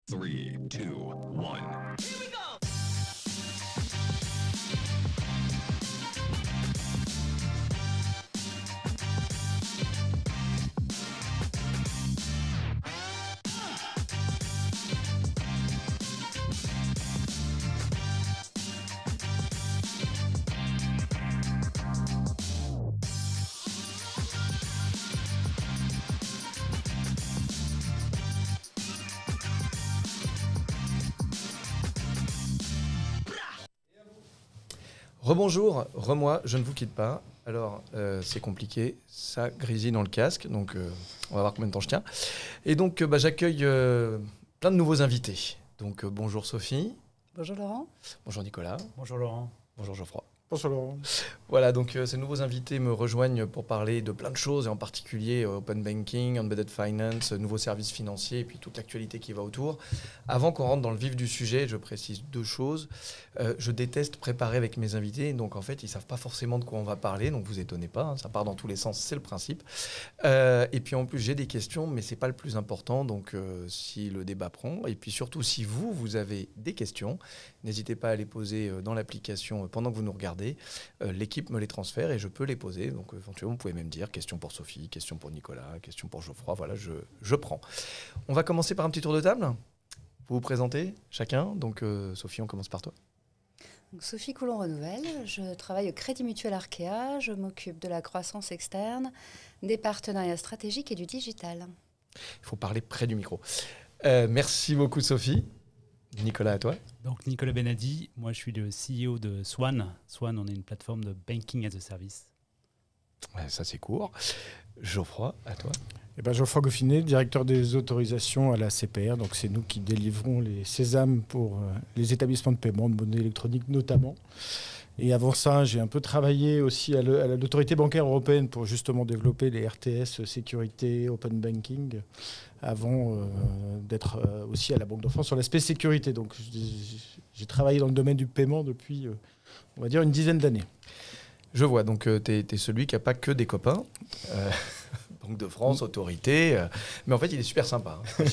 3, 2, 1. Here we go! Rebonjour, remoi, je ne vous quitte pas. Alors, c'est compliqué, ça grésille dans le casque, donc on va voir combien de temps je tiens. Et donc, j'accueille plein de nouveaux invités. Donc, bonjour Sophie. Bonjour Laurent. Bonjour Nicolas. Bonjour Laurent. Bonjour Geoffroy. Bonjour Laurent. Voilà, donc ces nouveaux invités me rejoignent pour parler de plein de choses, et en particulier Open Banking, Embedded Finance, nouveaux services financiers, et puis toute l'actualité qui va autour. Avant qu'on rentre dans le vif du sujet, je précise deux choses. Je déteste préparer avec mes invités, donc en fait, ils ne savent pas forcément de quoi on va parler, donc vous étonnez pas, hein, ça part dans tous les sens, c'est le principe. Et puis en plus, j'ai des questions, mais ce n'est pas le plus important, donc si le débat prend, et puis surtout, si vous avez des questions, n'hésitez pas à les poser dans l'application pendant que vous nous regardez. L'équipe me les transfère et je peux les poser. Donc éventuellement, vous pouvez même dire question pour Sophie, question pour Nicolas, question pour Geoffroy. Voilà, je prends. On va commencer par un petit tour de table. Vous vous présentez chacun. Donc Sophie, on commence par toi. Donc, Sophie Coulon-Renouvelle, je travaille au Crédit Mutuel Arkea. Je m'occupe de la croissance externe, des partenariats stratégiques et du digital. Il faut parler près du micro. Merci beaucoup Sophie. Nicolas, à toi. Donc Nicolas Benadi, moi je suis le CEO de Swan. Swan, on est une plateforme de banking as a service. Ouais, ça c'est court. Geoffroy, à toi. Geoffroy Goffinet, directeur des autorisations à la CPR. Donc c'est nous qui délivrons les sésames pour les établissements de paiement, de monnaie électronique notamment. Et avant ça, j'ai un peu travaillé aussi à l'autorité bancaire européenne pour justement développer les RTS, sécurité, open banking, avant d'être aussi à la Banque de France sur l'aspect sécurité. Donc j'ai travaillé dans le domaine du paiement depuis, on va dire, une dizaine d'années. Je vois, donc tu es celui qui n'a pas que des copains. Banque de France, autorité. Mais en fait, il est super sympa, hein,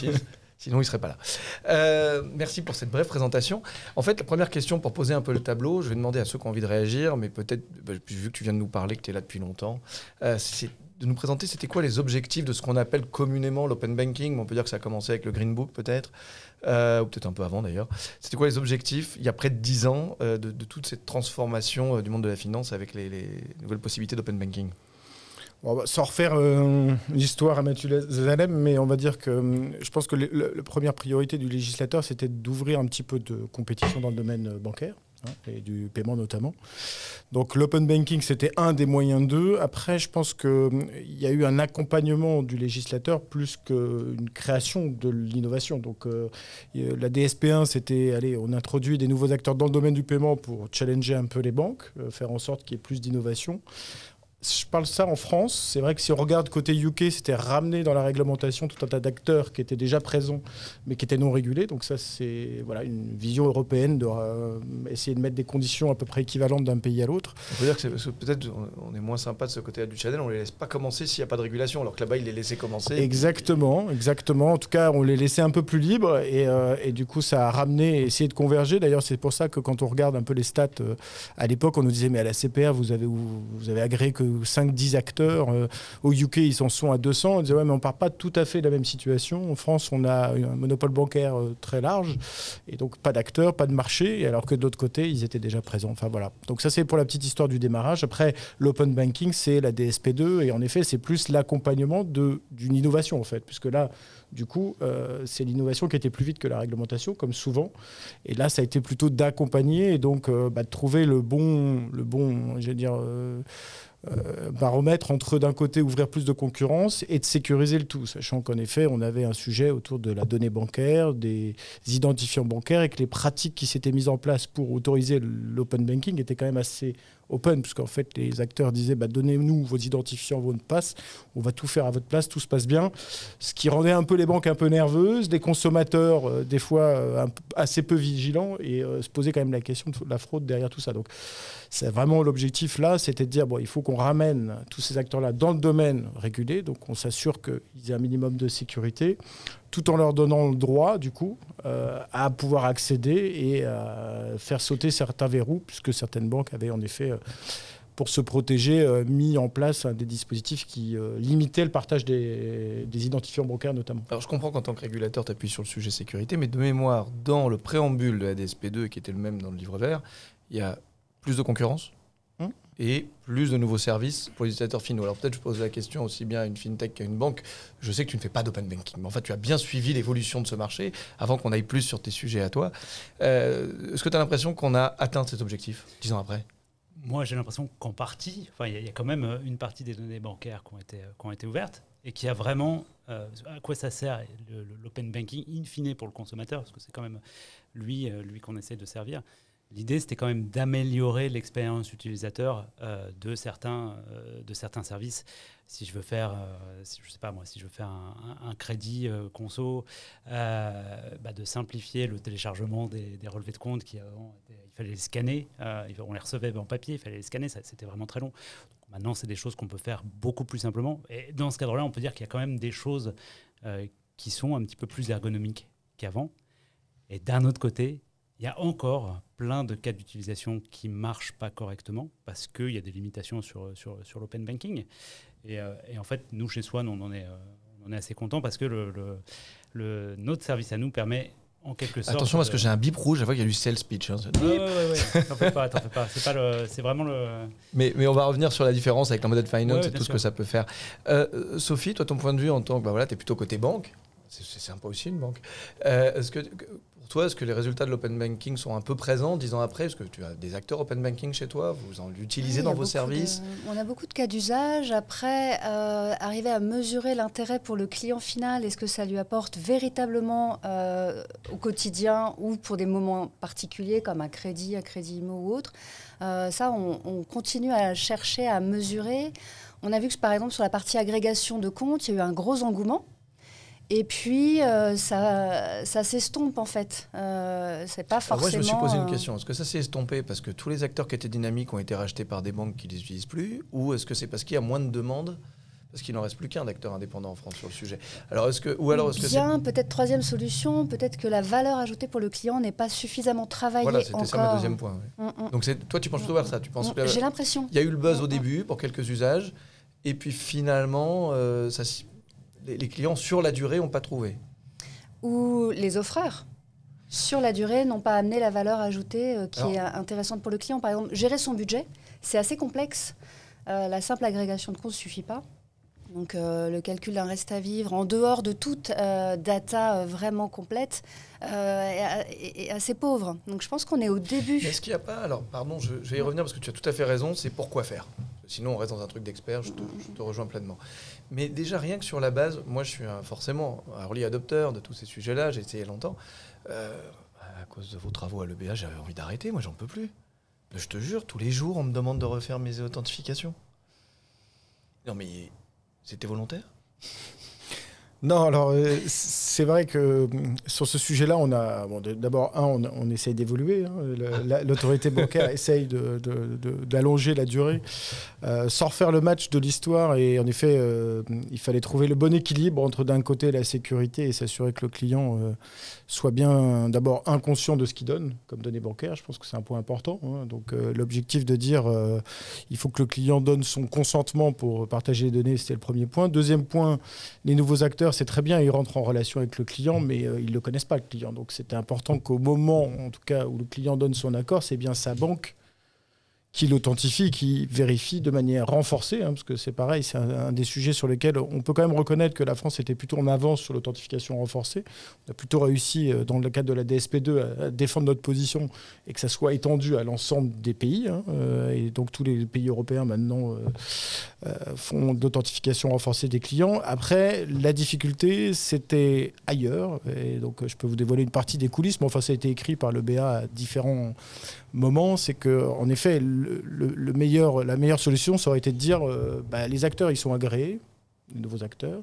sinon il ne serait pas là. Merci pour cette brève présentation. En fait, la première question pour poser un peu le tableau, je vais demander à ceux qui ont envie de réagir, mais peut-être, vu que tu viens de nous parler, que tu es là depuis longtemps, c'est de nous présenter c'était quoi les objectifs de ce qu'on appelle communément l'open banking. On peut dire que ça a commencé avec le Green Book peut-être, ou peut-être un peu avant d'ailleurs. C'était quoi les objectifs, il y a près de 10 ans, de toute cette transformation du monde de la finance avec les nouvelles possibilités d'open banking? Sans refaire l'histoire à Mathusalem, mais on va dire que je pense que la première priorité du législateur, c'était d'ouvrir un petit peu de compétition dans le domaine bancaire, hein, et du paiement notamment. Donc l'open banking, c'était un des moyens d'eux. Après, je pense qu'il y a eu un accompagnement du législateur plus qu'une création de l'innovation. Donc la DSP1, c'était, allez, on introduit des nouveaux acteurs dans le domaine du paiement pour challenger un peu les banques, faire en sorte qu'il y ait plus d'innovation. Je parle de ça en France. C'est vrai que si on regarde côté UK, c'était ramener dans la réglementation tout un tas d'acteurs qui étaient déjà présents, mais qui étaient non régulés. Donc ça, c'est voilà, une vision européenne de essayer de mettre des conditions à peu près équivalentes d'un pays à l'autre. On peut dire que peut-être on est moins sympa de ce côté-là du channel. On ne les laisse pas commencer s'il n'y a pas de régulation, alors que là-bas, ils les laissaient commencer. Exactement. En tout cas, on les laissait un peu plus libres et du coup, ça a ramené et essayé de converger. D'ailleurs, c'est pour ça que quand on regarde un peu les stats, à l'époque, on nous disait, mais à la CPR, vous avez agréé que 5-10 acteurs. Au UK, ils en sont à 200. On disait, ouais, mais on ne part pas tout à fait de la même situation. En France, on a un monopole bancaire très large et donc pas d'acteurs, pas de marché, alors que de l'autre côté, ils étaient déjà présents. Enfin, voilà. Donc ça, c'est pour la petite histoire du démarrage. Après, l'open banking, c'est la DSP2 et en effet, c'est plus l'accompagnement d'une innovation, en fait, puisque là, du coup, c'est l'innovation qui était plus vite que la réglementation, comme souvent. Et là, ça a été plutôt d'accompagner et donc de trouver le bon je vais dire, baromètre entre, d'un côté, ouvrir plus de concurrence et de sécuriser le tout, sachant qu'en effet, on avait un sujet autour de la donnée bancaire, des identifiants bancaires et que les pratiques qui s'étaient mises en place pour autoriser l'open banking étaient quand même assez open, puisqu'en fait, les acteurs disaient donnez-nous vos identifiants, vos mots de passe, on va tout faire à votre place, tout se passe bien. Ce qui rendait un peu les banques un peu nerveuses, les consommateurs, des fois, assez peu vigilants et se posaient quand même la question de la fraude derrière tout ça. Donc, c'est vraiment l'objectif là, c'était de dire il faut qu'on ramène tous ces acteurs-là dans le domaine régulé, donc on s'assure qu'ils aient un minimum de sécurité. tout en leur donnant le droit, du coup, à pouvoir accéder et faire sauter certains verrous, puisque certaines banques avaient en effet, pour se protéger, mis en place des dispositifs qui limitaient le partage des identifiants bancaires notamment. Alors je comprends qu'en tant que régulateur, tu appuies sur le sujet sécurité, mais de mémoire, dans le préambule de la DSP2, qui était le même dans le livre vert, il y a plus de concurrence et plus de nouveaux services pour les utilisateurs finaux. Alors peut-être je pose la question aussi bien à une fintech qu'à une banque. Je sais que tu ne fais pas d'open banking, mais en fait tu as bien suivi l'évolution de ce marché avant qu'on aille plus sur tes sujets à toi. Est-ce que tu as l'impression qu'on a atteint cet objectif 10 ans après ? Moi, j'ai l'impression qu'en partie, il y a quand même une partie des données bancaires qui ont été ouvertes et qui a vraiment... à quoi ça sert l'open banking, in fine, pour le consommateur, parce que c'est quand même lui qu'on essaie de servir. L'idée, c'était quand même d'améliorer l'expérience utilisateur de certains services. Si je veux faire, je sais pas moi, si je veux faire un crédit conso, de simplifier le téléchargement des relevés de compte il fallait les scanner. On les recevait en papier, il fallait les scanner, c'était vraiment très long. Donc, maintenant, c'est des choses qu'on peut faire beaucoup plus simplement. Et dans ce cadre-là, on peut dire qu'il y a quand même des choses qui sont un petit peu plus ergonomiques qu'avant. Et d'un autre côté, il y a encore plein de cas d'utilisation qui ne marchent pas correctement parce qu'il y a des limitations sur l'open banking. Et en fait, nous, chez Swan, on en est assez contents parce que notre service à nous permet en quelque sorte... Attention parce que j'ai un bip rouge, je vois qu'il y a du sales pitch. Hein, ouais. T'en fais pas. C'est vraiment le... Mais on va revenir sur la différence avec l'embedded finance et tout sûr. ce que ça peut faire. Sophie, toi, ton point de vue en tant que... tu es plutôt côté banque. C'est sympa aussi une banque. Pour toi, est-ce que les résultats de l'open banking sont un peu présents 10 ans après? Est-ce que tu as des acteurs open banking chez toi? Vous en l'utilisez dans vos services? On a beaucoup de cas d'usage. Après, arriver à mesurer l'intérêt pour le client final, est-ce que ça lui apporte véritablement au quotidien ou pour des moments particuliers comme un crédit IMO ou autre, ça, on continue à chercher à mesurer. On a vu que par exemple sur la partie agrégation de comptes, il y a eu un gros engouement. Et puis, ça s'estompe en fait. C'est pas forcément... Alors moi, je me suis posé une question. Est-ce que ça s'est estompé parce que tous les acteurs qui étaient dynamiques ont été rachetés par des banques qui ne les utilisent plus? Ou est-ce que c'est parce qu'il y a moins de demandes? Parce qu'il n'en reste plus qu'un d'acteur indépendant en France sur le sujet. Alors, peut-être troisième solution, peut-être que la valeur ajoutée pour le client n'est pas suffisamment travaillée encore. Voilà, c'était ça mon deuxième point. Ouais. Donc toi, tu penses plutôt vers ça. J'ai l'impression. Il y a eu le buzz au début pour quelques usages. Et puis finalement, les clients, sur la durée, n'ont pas trouvé. Ou les offreurs, sur la durée, n'ont pas amené la valeur ajoutée est intéressante pour le client. Par exemple, gérer son budget, c'est assez complexe. La simple agrégation de comptes ne suffit pas. Donc, le calcul d'un reste à vivre, en dehors de toute data vraiment complète, est assez pauvre. Donc, je pense qu'on est au début. Mais est-ce qu'il n'y a pas... Alors, pardon, je vais y revenir parce que tu as tout à fait raison, c'est pourquoi faire. Sinon, on reste dans un truc d'expert, je te rejoins pleinement. Mais déjà, rien que sur la base, moi, je suis forcément un early adopter de tous ces sujets-là, j'ai essayé longtemps. À cause de vos travaux à l'EBA, j'avais envie d'arrêter, moi, j'en peux plus. Je te jure, tous les jours, on me demande de refaire mes authentifications. Non, mais c'était volontaire ? Non, alors c'est vrai que sur ce sujet-là, on a d'abord on essaye d'évoluer. L'autorité bancaire essaye d'allonger la durée sans refaire le match de l'histoire. Et en effet, il fallait trouver le bon équilibre entre d'un côté la sécurité et s'assurer que le client soit bien d'abord inconscient de ce qu'il donne comme données bancaires. Je pense que c'est un point important. Donc l'objectif de dire il faut que le client donne son consentement pour partager les données, c'était le premier point. Deuxième point, les nouveaux acteurs, c'est très bien, ils rentrent en relation avec le client, mais ils ne le connaissent pas, le client. Donc c'était important qu'au moment, en tout cas, où le client donne son accord, c'est bien sa banque qui l'authentifie, qui vérifie de manière renforcée, parce que c'est pareil, c'est un des sujets sur lesquels on peut quand même reconnaître que la France était plutôt en avance sur l'authentification renforcée. On a plutôt réussi, dans le cadre de la DSP2, à défendre notre position et que ça soit étendu à l'ensemble des pays. Et donc tous les pays européens maintenant font de l'authentification renforcée des clients. Après, la difficulté, c'était ailleurs. Et donc je peux vous dévoiler une partie des coulisses, mais enfin ça a été écrit par l'EBA à différents moments. C'est qu'en effet, la meilleure solution, ça aurait été de dire les acteurs, ils sont agréés, les nouveaux acteurs.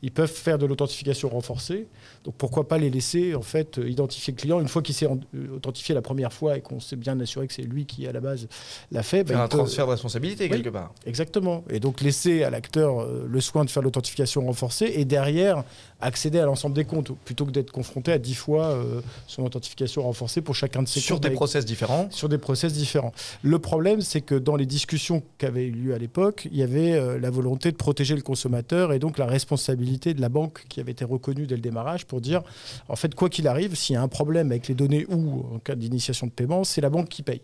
Ils peuvent faire de l'authentification renforcée. Donc pourquoi pas les laisser en fait identifier le client une fois qu'il s'est authentifié la première fois et qu'on s'est bien assuré que c'est lui qui à la base l'a fait. Faire un transfert de responsabilité quelque part. Exactement. Et donc laisser à l'acteur le soin de faire l'authentification renforcée et derrière accéder à l'ensemble des comptes plutôt que d'être confronté à 10 fois son authentification renforcée pour chacun de ses comptes. Sur des process différents. Sur des process différents. Le problème, c'est que dans les discussions qui avaient eu lieu à l'époque, il y avait la volonté de protéger le consommateur et donc la responsabilité de la banque qui avait été reconnue dès le démarrage pour dire, en fait, quoi qu'il arrive, s'il y a un problème avec les données ou en cas d'initiation de paiement, c'est la banque qui paye.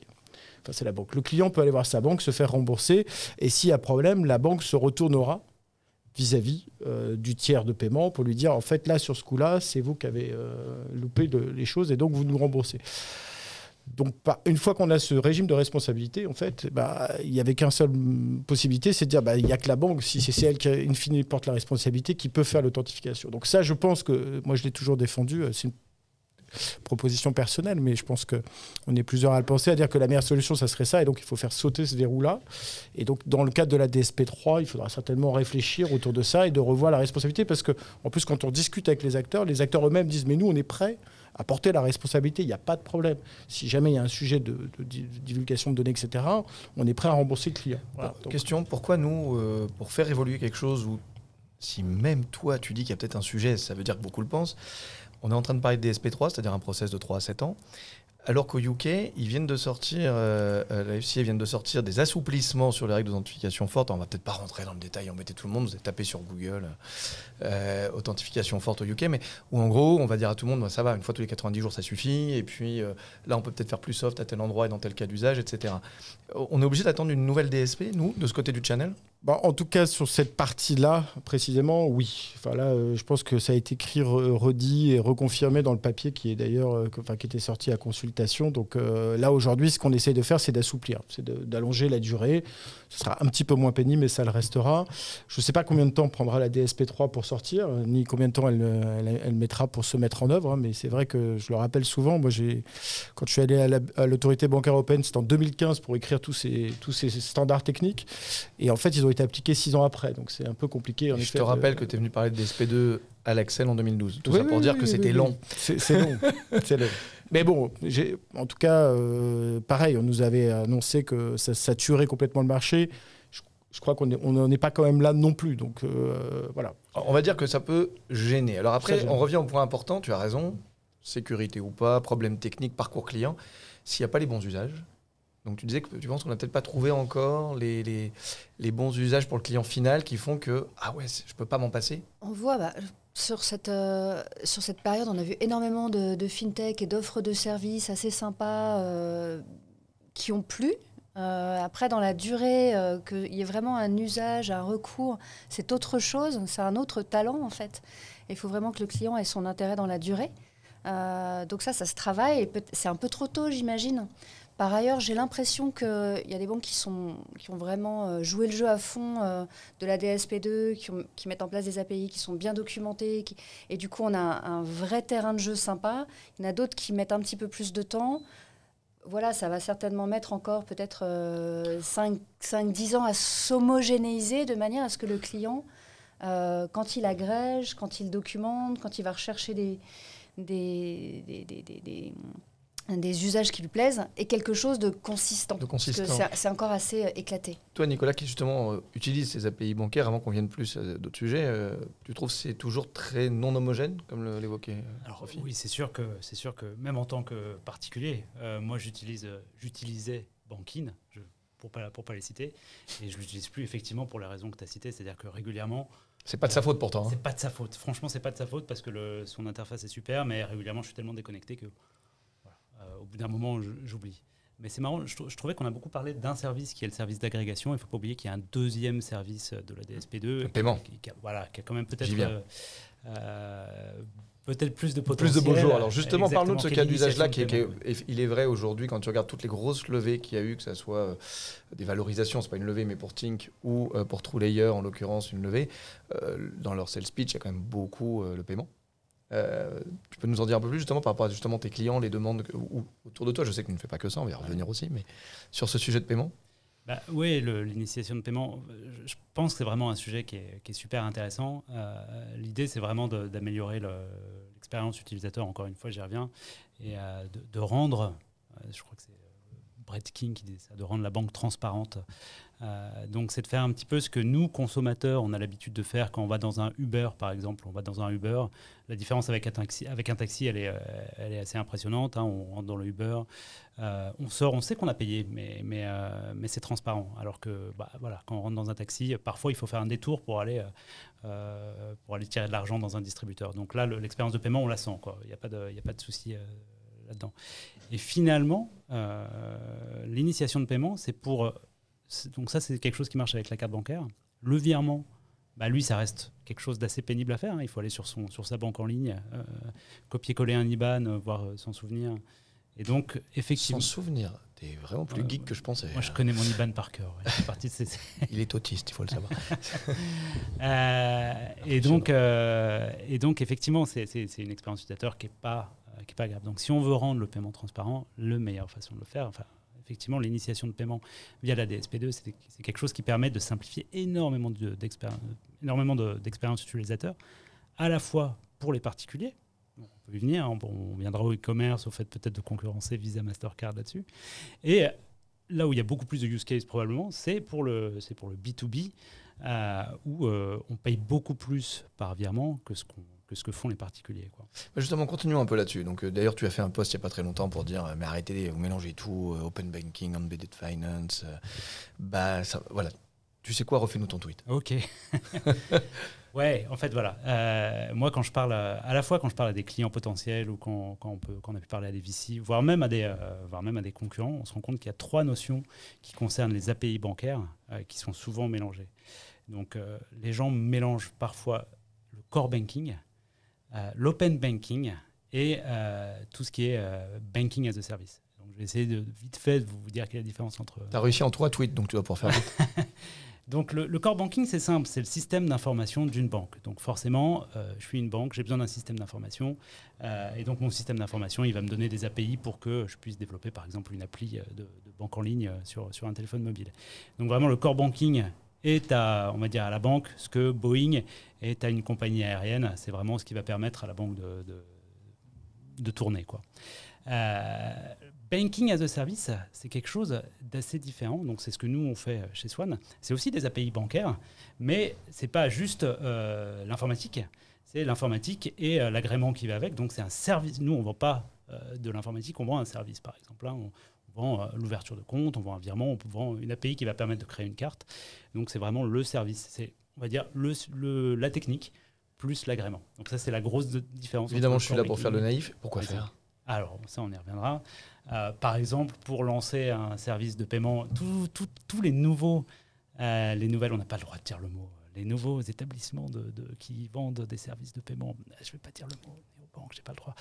Enfin, c'est la banque. Le client peut aller voir sa banque, se faire rembourser et s'il y a problème, la banque se retournera vis-à-vis du tiers de paiement pour lui dire, en fait, là, sur ce coup-là, c'est vous qui avez loupé les choses et donc vous nous remboursez. Donc, une fois qu'on a ce régime de responsabilité, en fait, il n'y avait qu'une seule possibilité, c'est de dire il n'y a que la banque, si c'est elle qui, in fine, porte la responsabilité, qui peut faire l'authentification. Donc ça, je pense que, moi je l'ai toujours défendu, c'est une proposition personnelle, mais je pense qu'on est plusieurs à le penser, à dire que la meilleure solution, ça serait ça, et donc il faut faire sauter ce verrou-là. Et donc, dans le cadre de la DSP3, il faudra certainement réfléchir autour de ça et de revoir la responsabilité, parce que, en plus, quand on discute avec les acteurs eux-mêmes disent, mais nous, on est prêts à porter la responsabilité, il n'y a pas de problème. Si jamais il y a un sujet de divulgation de données, etc., on est prêt à rembourser le client. Voilà. Donc, question, pourquoi nous, pour faire évoluer quelque chose où, si même toi, tu dis qu'il y a peut-être un sujet, ça veut dire que beaucoup le pensent, on est en train de parler de DSP3, c'est-à-dire un process de 3 à 7 ans, alors qu'au UK, ils viennent de sortir, la FCA vient de sortir des assouplissements sur les règles d'authentification forte. On ne va peut-être pas rentrer dans le détail, embêter tout le monde, vous avez tapé sur Google authentification forte au UK, mais où en gros, on va dire à tout le monde, ça va, une fois tous les 90 jours, ça suffit, et puis là, on peut peut-être faire plus soft à tel endroit et dans tel cas d'usage, etc. On est obligé d'attendre une nouvelle DSP, nous, de ce côté du channel ? En tout cas, sur cette partie-là, précisément, oui. Enfin, là, je pense que ça a été écrit, redit et reconfirmé dans le papier qui est d'ailleurs, qui était sorti à consultation. Donc là, aujourd'hui, ce qu'on essaie de faire, c'est d'assouplir, c'est d'allonger la durée. Ce sera un petit peu moins pénible, mais ça le restera. Je ne sais pas combien de temps prendra la DSP3 pour sortir, ni combien de temps elle mettra pour se mettre en œuvre. Mais c'est vrai que je le rappelle souvent. Moi, quand je suis allé à l'autorité bancaire européenne, c'était en 2015 pour écrire tous ces standards techniques. Et en fait, ils ont été appliqués 6 ans après. Donc, c'est un peu compliqué. Je te rappelle que tu es venu parler de DSP2 à l'Axel en 2012. Tout ça pour dire que c'était long. C'est long. C'est long. Mais bon, en tout cas, pareil, on nous avait annoncé que ça tuerait complètement le marché. Je crois qu'on n'en est pas quand même là non plus. Donc, voilà. On va dire que ça peut gêner. Alors après, on revient au point important. Tu as raison. Sécurité ou pas, problème technique, parcours client. S'il n'y a pas les bons usages. Donc tu disais que tu penses qu'on n'a peut-être pas trouvé encore les bons usages pour le client final qui font que, je ne peux pas m'en passer. On voit, sur cette période, on a vu énormément de fintech et d'offres de services assez sympas qui ont plu. Après, dans la durée, qu'il y ait vraiment un usage, un recours, c'est autre chose, c'est un autre talent en fait. Il faut vraiment que le client ait son intérêt dans la durée. Donc ça se travaille, et c'est un peu trop tôt, j'imagine. Par ailleurs, j'ai l'impression qu'il y a des banques qui ont vraiment joué le jeu à fond de la DSP2, qui mettent en place des API qui sont bien documentées. Et du coup, on a un vrai terrain de jeu sympa. Il y en a d'autres qui mettent un petit peu plus de temps. Voilà, ça va certainement mettre encore peut-être 5-10 ans à s'homogénéiser de manière à ce que le client, quand il agrège, quand il documente, quand il va rechercher des usages qui lui plaisent, et quelque chose de consistant. Parce que c'est encore assez éclaté. Toi, Nicolas, qui justement utilise ces API bancaires, avant qu'on vienne plus d'autres sujets, tu trouves que c'est toujours très non homogène, comme l'évoquait Sophie ? Oui, c'est sûr que même en tant que particulier, moi j'utilisais Bankin, pour pas les citer, et je ne l'utilise plus effectivement pour les raisons que tu as citées, c'est-à-dire que régulièrement... C'est pas de sa faute pourtant. C'est pas de sa faute. Franchement, c'est pas de sa faute parce que son interface est super, mais régulièrement je suis tellement déconnecté que... au bout d'un moment, j'oublie. Mais c'est marrant, je trouvais qu'on a beaucoup parlé d'un service qui est le service d'agrégation. Il ne faut pas oublier qu'il y a un deuxième service de la DSP2. Le paiement. Qui a quand même peut-être plus de potentiel. Plus de beaux jours. Alors justement, Exactement. parle-nous de ce cas d'usage-là. Il est vrai aujourd'hui, quand tu regardes toutes les grosses levées qu'il y a eu, que ce soit des valorisations, ce n'est pas une levée, mais pour Tink ou pour TrueLayer, en l'occurrence, une levée, dans leur sales pitch, il y a quand même beaucoup le paiement. Tu peux nous en dire un peu plus justement par rapport à justement tes clients, les demandes autour de toi. Je sais que tu ne fais pas que ça, on va y revenir aussi, mais sur ce sujet de paiement. Oui, l'initiation de paiement, je pense que c'est vraiment un sujet qui est super intéressant. L'idée, c'est vraiment d'améliorer l'expérience utilisateur, encore une fois, j'y reviens, et de rendre, je crois que c'est Brett King qui dit ça, de rendre la banque transparente. Donc, c'est de faire un petit peu ce que nous, consommateurs, on a l'habitude de faire quand on va dans un Uber, par exemple. On va dans un Uber. La différence avec un taxi, elle est assez impressionnante. Hein. On rentre dans le Uber, on sort, on sait qu'on a payé, mais c'est transparent. Alors que, voilà, quand on rentre dans un taxi, parfois, il faut faire un détour pour aller tirer de l'argent dans un distributeur. Donc là, l'expérience de paiement, on la sent, quoi. Il n'y a pas de souci là-dedans. Et finalement, l'initiation de paiement, donc ça, c'est quelque chose qui marche avec la carte bancaire. Le virement, lui, ça reste quelque chose d'assez pénible à faire. Hein. Il faut aller sur sa banque en ligne, copier-coller un IBAN, voire s'en souvenir. Et donc, effectivement... S'en souvenir, t'es vraiment plus geek que je pensais. Moi, je connais mon IBAN par cœur. Ouais. Il est autiste, il faut le savoir. Et donc, effectivement, c'est une expérience utilisateur qui n'est pas agréable. Donc, si on veut rendre le paiement transparent, la meilleure façon de le faire... Effectivement, l'initiation de paiement via la DSP2, c'est quelque chose qui permet de simplifier énormément d'expériences utilisateurs, à la fois pour les particuliers, on peut y venir, on viendra au e-commerce, au fait peut-être de concurrencer Visa, Mastercard là-dessus, et là où il y a beaucoup plus de use case probablement, c'est pour le B2B, où on paye beaucoup plus par virement que ce que font les particuliers, quoi. Justement, continuons un peu là-dessus. Donc, d'ailleurs, tu as fait un post il n'y a pas très longtemps pour dire mais arrêtez, vous mélangez tout, open banking, embedded finance. Voilà. Tu sais quoi, refais-nous ton tweet. Ok. Ouais, en fait, voilà. Moi, quand je parle à des clients potentiels ou quand on a pu parler à des VC, voire même à des concurrents, on se rend compte qu'il y a 3 notions qui concernent les API bancaires qui sont souvent mélangées. Donc, les gens mélangent parfois le core banking, l'open banking et tout ce qui est banking as a service. Donc, je vais essayer vite fait de vous dire quelle est la différence entre... Tu as réussi en 3 tweets, donc tu vas pouvoir faire vite. Donc, le core banking, c'est simple, c'est le système d'information d'une banque. Donc, forcément, je suis une banque, j'ai besoin d'un système d'information. Et donc, mon système d'information, il va me donner des API pour que je puisse développer, par exemple, une appli de banque en ligne sur un téléphone mobile. Donc, vraiment, le core banking est on va dire, à la banque ce que Boeing est à une compagnie aérienne. C'est vraiment ce qui va permettre à la banque de tourner, quoi. Banking as a service, c'est quelque chose d'assez différent. Donc, c'est ce que nous, on fait chez Swan. C'est aussi des API bancaires, mais ce n'est pas juste l'informatique. C'est l'informatique et l'agrément qui va avec. Donc, c'est un service. Nous, on ne vend pas de l'informatique, on vend un service, par exemple. Là, on vend l'ouverture de compte, on vend un virement, on vend une API qui va permettre de créer une carte. Donc, c'est vraiment le service. C'est, on va dire, la technique plus l'agrément. Donc, ça, c'est la grosse différence. Évidemment, je suis là pour faire le naïf. Pourquoi faire ? Alors, ça, on y reviendra. Par exemple, pour lancer un service de paiement, tous les nouvelles, on n'a pas le droit de dire le mot, les nouveaux établissements qui vendent des services de paiement, je ne vais pas dire le mot, néobanque, je n'ai pas le droit.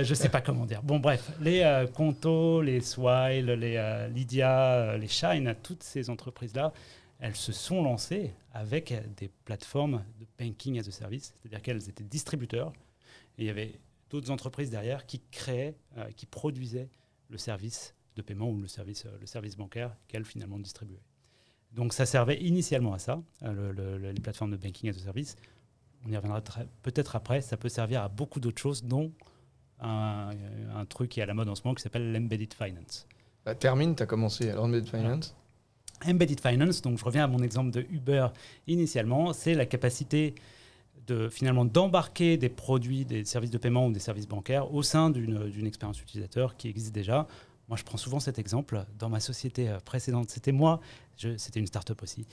Je ne sais pas comment dire. Bon, bref, les Conto, les Swile, les Lydia, les Shine, toutes ces entreprises-là, elles se sont lancées avec des plateformes de banking as a service, c'est-à-dire qu'elles étaient distributeurs, et il y avait d'autres entreprises derrière qui créaient, qui produisaient le service de paiement ou le service bancaire qu'elles finalement distribuaient. Donc ça servait initialement à ça, les plateformes de banking as a service. On y reviendra peut-être après. Ça peut servir à beaucoup d'autres choses, dont un truc qui est à la mode en ce moment qui s'appelle l'embedded finance. Termine, tu as commencé à l'embedded finance. Embedded finance, donc je reviens à mon exemple de Uber initialement, c'est la capacité finalement d'embarquer des produits, des services de paiement ou des services bancaires au sein d'une expérience utilisateur qui existe déjà. Moi, je prends souvent cet exemple. Dans ma société précédente, c'était une start-up aussi.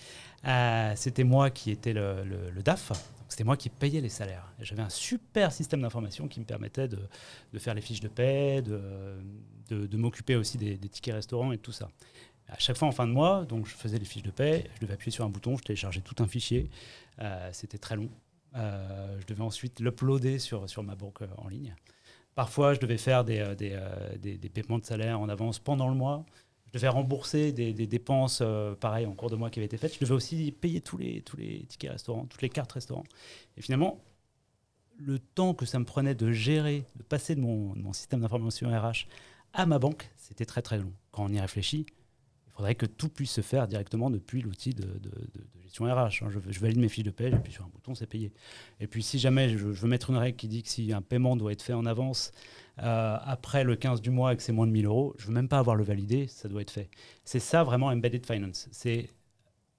C'était moi qui étais le DAF. C'était moi qui payais les salaires. J'avais un super système d'information qui me permettait de faire les fiches de paie, de m'occuper aussi des tickets restaurants et tout ça. À chaque fois en fin de mois, donc je faisais les fiches de paie, je devais appuyer sur un bouton, je téléchargeais tout un fichier. C'était très long. Je devais ensuite l'uploader sur ma banque en ligne. Parfois, je devais faire des paiements de salaire en avance pendant le mois. Je devais rembourser des dépenses, pareil, en cours de mois qui avaient été faites. Je devais aussi payer tous les tickets restaurants, toutes les cartes restaurants. Et finalement, le temps que ça me prenait de gérer, de passer de mon système d'information RH à ma banque, c'était très, très long. Quand on y réfléchit, il faudrait que tout puisse se faire directement depuis l'outil de gestion RH. Je valide mes fiches de paie, j'appuie sur un bouton, c'est payé. Et puis si jamais je veux mettre une règle qui dit que si un paiement doit être fait en avance après le 15 du mois et que c'est moins de 1 000 €, je ne veux même pas avoir le validé, ça doit être fait. C'est ça vraiment Embedded Finance. C'est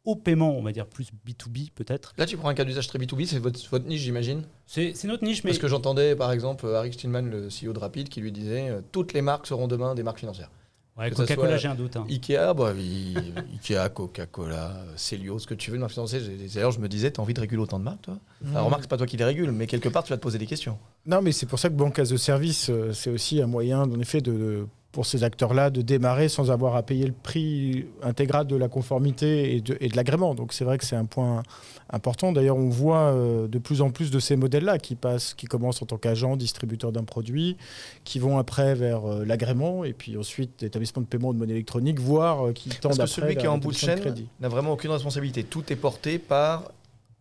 au paiement, on va dire plus B2B peut-être. Là, tu prends un cas d'usage très B2B, c'est votre niche, j'imagine. C'est notre niche, mais... Parce que j'entendais par exemple Harry Stillman, le CEO de Rapid, qui lui disait toutes les marques seront demain des marques financières. Ouais, Que ça Coca-Cola, soit j'ai un doute. Ikea, Ikea, Coca-Cola, Célio, ce que tu veux, une marque financière. D'ailleurs, je me disais, t'as envie de réguler autant de marques, toi Alors, remarque, c'est pas toi qui les régule, mais quelque part, tu vas te poser des questions. Non, mais c'est pour ça que Banque as a Service, c'est aussi un moyen, en effet, pour ces acteurs-là, de démarrer sans avoir à payer le prix intégral de la conformité et de l'agrément. Donc c'est vrai que c'est un point important. D'ailleurs, on voit de plus en plus de ces modèles-là qui commencent en tant qu'agent, distributeur d'un produit, qui vont après vers l'agrément et puis ensuite l'établissement de paiement de monnaie électronique, voire qui tendent après Parce que celui qui est en bout de chaîne n'a vraiment aucune responsabilité. Tout est porté par...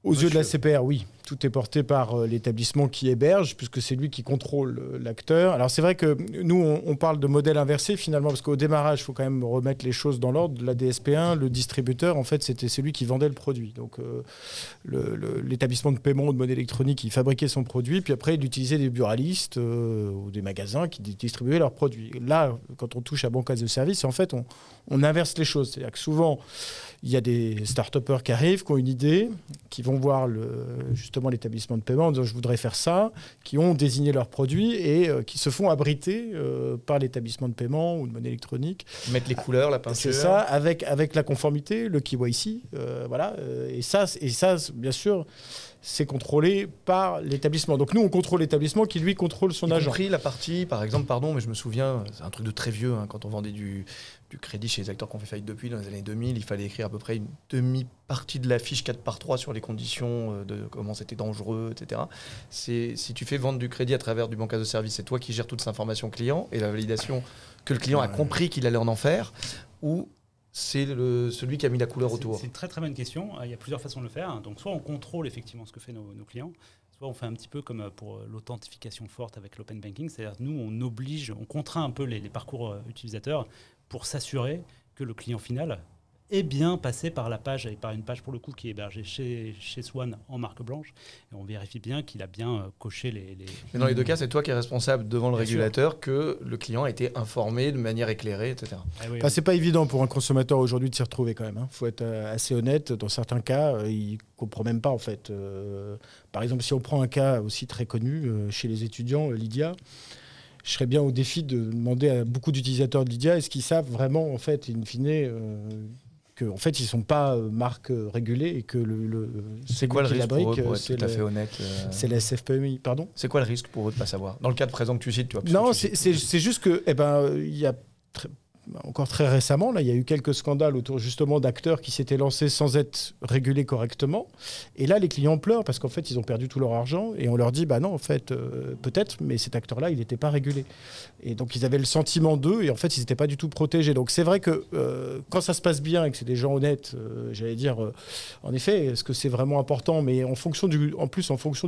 Aux yeux de la CPR, oui. Tout est porté par l'établissement qui héberge, puisque c'est lui qui contrôle l'acteur. Alors c'est vrai que nous, on parle de modèle inversé finalement, parce qu'au démarrage, il faut quand même remettre les choses dans l'ordre. La DSP1, le distributeur, en fait, c'était celui qui vendait le produit. Donc l'établissement de paiement de monnaie électronique, il fabriquait son produit, puis après, il utilisait des buralistes ou des magasins qui distribuaient leurs produits. Là, quand on touche à Banque as a Service, en fait, on inverse les choses. C'est-à-dire que souvent, il y a des start-upers qui arrivent, qui ont une idée, qui vont voir justement l'établissement de paiement en disant je voudrais faire ça, qui ont désigné leurs produits et qui se font abriter par l'établissement de paiement ou de monnaie électronique. Mettre les couleurs, la peinture. C'est ça, avec la conformité, le KYC, voilà. Et ça, bien sûr, c'est contrôlé par l'établissement. Donc nous, on contrôle l'établissement qui, lui, contrôle son agent. Y compris la partie, par exemple, pardon, mais je me souviens, c'est un truc de très vieux, quand on vendait du crédit chez les acteurs qui ont fait faillite depuis, dans les années 2000, il fallait écrire à peu près une demi-partie de la fiche 4x3 sur les conditions de comment c'était dangereux, etc. Si tu fais vendre du crédit à travers du Banque as a Service, c'est toi qui gères toute cette information client et la validation que le client a compris qu'il allait en faire, ou c'est celui qui a mis la couleur autour? C'est une très très bonne question. Il y a plusieurs façons de le faire. Donc soit on contrôle effectivement ce que fait nos clients, soit on fait un petit peu comme pour l'authentification forte avec l'open banking, c'est-à-dire nous on contraint un peu les parcours utilisateurs pour s'assurer que le client final est bien passé par la page, et par une page pour le coup qui est hébergée chez Swan en marque blanche, et on vérifie bien qu'il a bien coché les... Mais dans les deux cas, c'est toi qui es responsable devant le Bien régulateur sûr. Que le client a été informé de manière éclairée, etc. Oui, c'est pas évident pour un consommateur aujourd'hui de s'y retrouver quand même. Faut être assez honnête. Dans certains cas, il comprend même pas en fait. Par exemple, si on prend un cas aussi très connu chez les étudiants, Lydia, je serais bien au défi de demander à beaucoup d'utilisateurs de Lydia, est-ce qu'ils savent vraiment, en fait, in fine, qu'en fait, ils ne sont pas marques régulées et que c'est quoi le risque pour eux, pour être tout à fait honnête C'est la SFPMI, pardon. C'est quoi le risque pour eux de ne pas savoir? Dans le cas de présent que tu cites, tu vois. Non, c'est juste que, il y a encore très récemment, là, il y a eu quelques scandales autour justement d'acteurs qui s'étaient lancés sans être régulés correctement. Et là, les clients pleurent parce qu'en fait, ils ont perdu tout leur argent et on leur dit, bah non, en fait, peut-être, mais cet acteur-là, il n'était pas régulé. Et donc, ils avaient le sentiment d'eux et en fait, ils n'étaient pas du tout protégés. Donc, c'est vrai que quand ça se passe bien et que c'est des gens honnêtes, j'allais dire, en effet, est-ce que c'est vraiment important? Mais en fonction du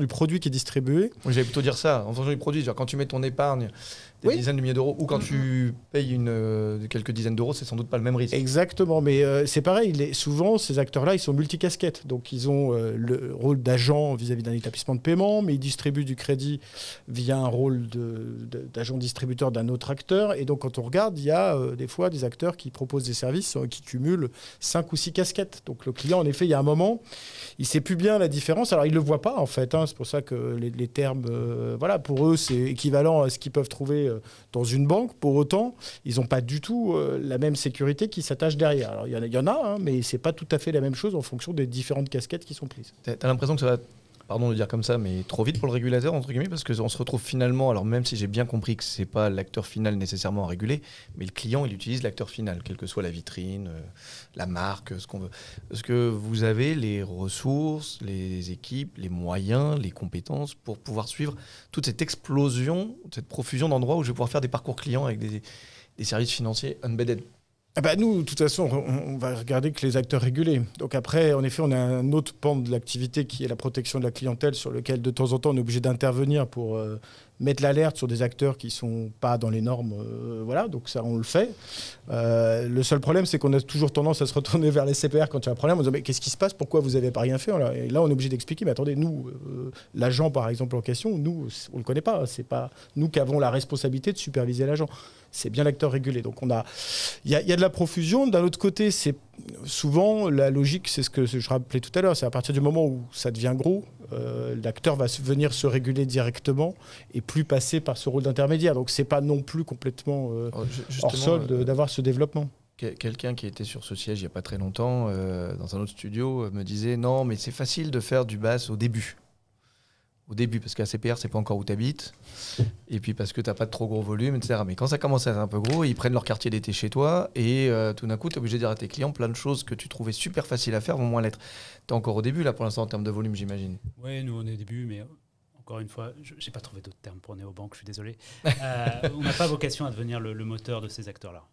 produit qui est distribué. Oui, j'allais plutôt dire ça, en fonction du produit. Genre, quand tu mets ton épargne des dizaines de milliers d'euros ou quand tu payes quelques dizaines d'euros, c'est sans doute pas le même risque. Exactement, mais c'est pareil. Souvent, ces acteurs-là, ils sont multicasquettes. Donc, ils ont le rôle d'agent vis-à-vis d'un établissement de paiement, mais ils distribuent du crédit via un rôle d'agent distributeur d'un autre acteur. Et donc, quand on regarde, il y a des fois des acteurs qui proposent des services qui cumulent 5 ou 6 casquettes. Donc, le client, en effet, il y a un moment, il ne sait plus bien la différence. Alors, il ne le voit pas, en fait. C'est pour ça que les termes, pour eux, c'est équivalent à ce qu'ils peuvent trouver dans une banque. Pour autant, ils n'ont pas du tout la même sécurité qui s'attache derrière. Alors, il y en a, mais ce n'est pas tout à fait la même chose en fonction des différentes casquettes qui sont prises. Tu as l'impression que ça va, pardon de dire comme ça, mais trop vite pour le régulateur, entre guillemets, parce qu'on se retrouve finalement, alors même si j'ai bien compris que ce n'est pas l'acteur final nécessairement à réguler, mais le client, il utilise l'acteur final, quelle que soit la vitrine, la marque, ce qu'on veut. Est-ce que vous avez les ressources, les équipes, les moyens, les compétences pour pouvoir suivre toute cette explosion, cette profusion d'endroits où je vais pouvoir faire des parcours clients avec des services financiers embedded? Nous, de toute façon, on va regarder que les acteurs régulés. Donc après, en effet, on a un autre pan de l'activité qui est la protection de la clientèle sur lequel, de temps en temps, on est obligé d'intervenir pour mettre l'alerte sur des acteurs qui ne sont pas dans les normes. Voilà, donc ça, on le fait. Le seul problème, c'est qu'on a toujours tendance à se retourner vers les CPR quand il y a un problème. On se dit, mais qu'est-ce qui se passe? Pourquoi vous n'avez pas rien fait? Et là, on est obligé d'expliquer, mais attendez, nous, l'agent, par exemple, en question, nous, on ne le connaît pas. Ce n'est pas nous qui avons la responsabilité de superviser l'agent. C'est bien l'acteur régulé. Donc, il y a de la profusion. D'un autre côté, c'est souvent la logique, c'est ce que je rappelais tout à l'heure, c'est à partir du moment où ça devient gros, l'acteur va venir se réguler directement et plus passer par ce rôle d'intermédiaire. Donc, c'est pas non plus complètement hors sol d'avoir ce développement. Quelqu'un qui était sur ce siège il n'y a pas très longtemps, dans un autre studio, me disait « Non, mais c'est facile de faire du BaaS au début. » Au début, parce qu'à CPR, c'est pas encore où tu habites. Et puis parce que tu n'as pas de trop gros volume, etc. Mais quand ça commence à être un peu gros, ils prennent leur quartier d'été chez toi et tout d'un coup, tu es obligé de dire à tes clients plein de choses que tu trouvais super faciles à faire vont moins l'être. Tu es encore au début, là, pour l'instant, en termes de volume, j'imagine. Oui, nous, on est au début, mais encore une fois, je n'ai pas trouvé d'autres termes pour néobanque, je suis désolé. On n'a pas vocation à devenir le moteur de ces acteurs-là.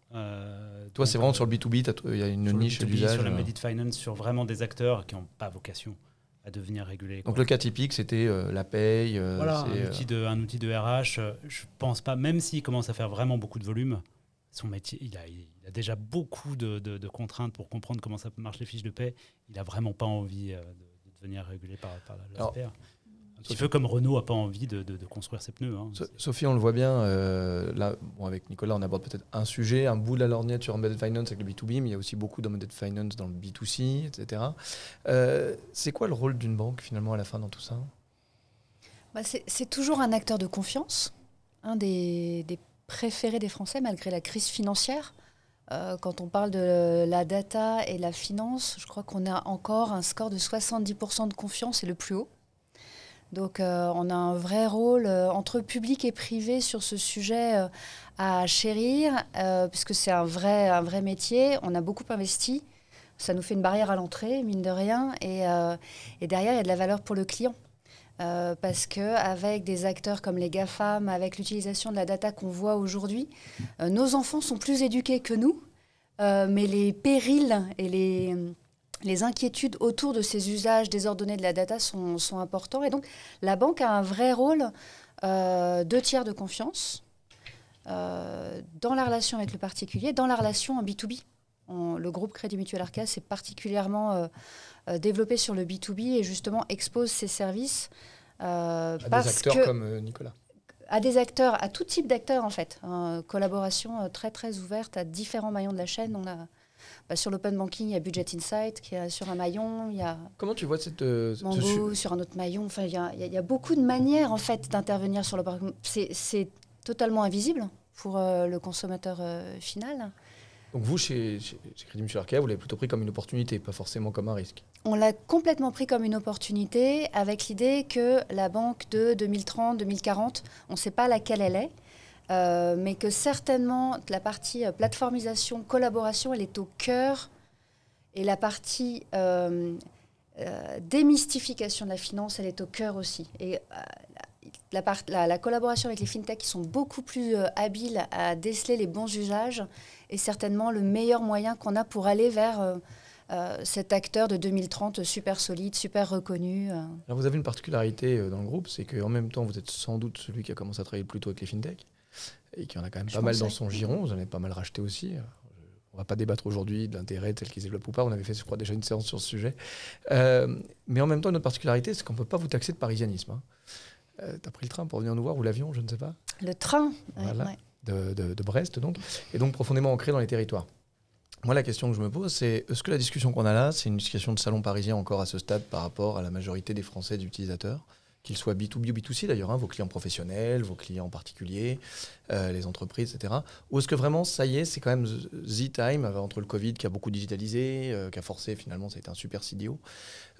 Toi, c'est vraiment sur le B2B, il y a une niche d'usage. Sur la Embedded Finance, sur vraiment des acteurs qui n'ont pas vocation à devenir régulés. Donc le cas typique, c'était la paye. Voilà, un outil de RH. Je pense pas, même s'il commence à faire vraiment beaucoup de volume, son métier, il a déjà beaucoup de contraintes pour comprendre comment ça marche les fiches de paie. Il n'a vraiment pas envie de devenir régulé par la SPR. Un petit peu comme Renault n'a pas envie de construire ses pneus. Hein. Sophie, on le voit bien, là, avec Nicolas, on aborde peut-être un sujet, un bout de la lorgnette sur Embedded Finance avec le B2B, mais il y a aussi beaucoup d'Embedded Finance dans le B2C, etc. C'est quoi le rôle d'une banque, finalement, à la fin, dans tout ça? C'est toujours un acteur de confiance, un des préférés des Français, malgré la crise financière. Quand on parle de la data et la finance, je crois qu'on a encore un score de 70% de confiance, c'est le plus haut. Donc on a un vrai rôle entre public et privé sur ce sujet à chérir, puisque c'est un vrai métier. On a beaucoup investi, ça nous fait une barrière à l'entrée, mine de rien, et derrière, il y a de la valeur pour le client. Parce qu'avec des acteurs comme les GAFAM, avec l'utilisation de la data qu'on voit aujourd'hui, nos enfants sont plus éduqués que nous, mais les périls et les inquiétudes autour de ces usages désordonnés de la data sont importants. Et donc, la banque a un vrai rôle de tiers de confiance dans la relation avec le particulier, dans la relation en B2B. Le groupe Crédit Mutuel Arca s'est particulièrement développé sur le B2B et justement expose ses services à des acteurs comme Nicolas. À des acteurs, à tout type d'acteurs en fait. Collaboration très très ouverte à différents maillons de la chaîne. On a sur l'open banking, il y a Budget Insight qui est sur un maillon. Il y a Comment tu vois cette Mango sur un autre maillon. Enfin, il y a beaucoup de manières en fait d'intervenir sur le banking. C'est totalement invisible pour le consommateur final. Donc vous, chez Crédit Mutuel Arca, vous l'avez plutôt pris comme une opportunité, pas forcément comme un risque. On l'a complètement pris comme une opportunité avec l'idée que la banque de 2030, 2040, on ne sait pas laquelle elle est, mais que certainement la partie plateformisation, collaboration, elle est au cœur, et la partie démystification de la finance, elle est au cœur aussi. Et la collaboration avec les fintechs qui sont beaucoup plus habiles à déceler les bons usages est certainement le meilleur moyen qu'on a pour aller vers cet acteur de 2030 super solide, super reconnu. Alors vous avez une particularité dans le groupe, c'est qu'en même temps, vous êtes sans doute celui qui a commencé à travailler le plus tôt avec les fintechs et qui en a quand même pas mal dans son giron. Vous en avez pas mal racheté aussi. On ne va pas débattre aujourd'hui de l'intérêt tel qu'ils se développent ou pas. On avait fait, je crois, déjà une séance sur ce sujet. Mais en même temps, une autre particularité, c'est qu'on ne peut pas vous taxer de parisianisme. Hein. Tu as pris le train pour venir nous voir, ou l'avion, je ne sais pas. Le train, voilà. Ouais. De Brest, donc, et donc profondément ancré dans les territoires. Moi, la question que je me pose, c'est est-ce que la discussion qu'on a là, c'est une discussion de salon parisien encore à ce stade par rapport à la majorité des Français des utilisateurs, qu'ils soient B2B ou B2C d'ailleurs, hein, vos clients professionnels, vos clients particuliers, les entreprises, etc. Ou est-ce que vraiment, ça y est, c'est quand même the time, entre le Covid qui a beaucoup digitalisé, qui a forcé finalement, ça a été un super CDO,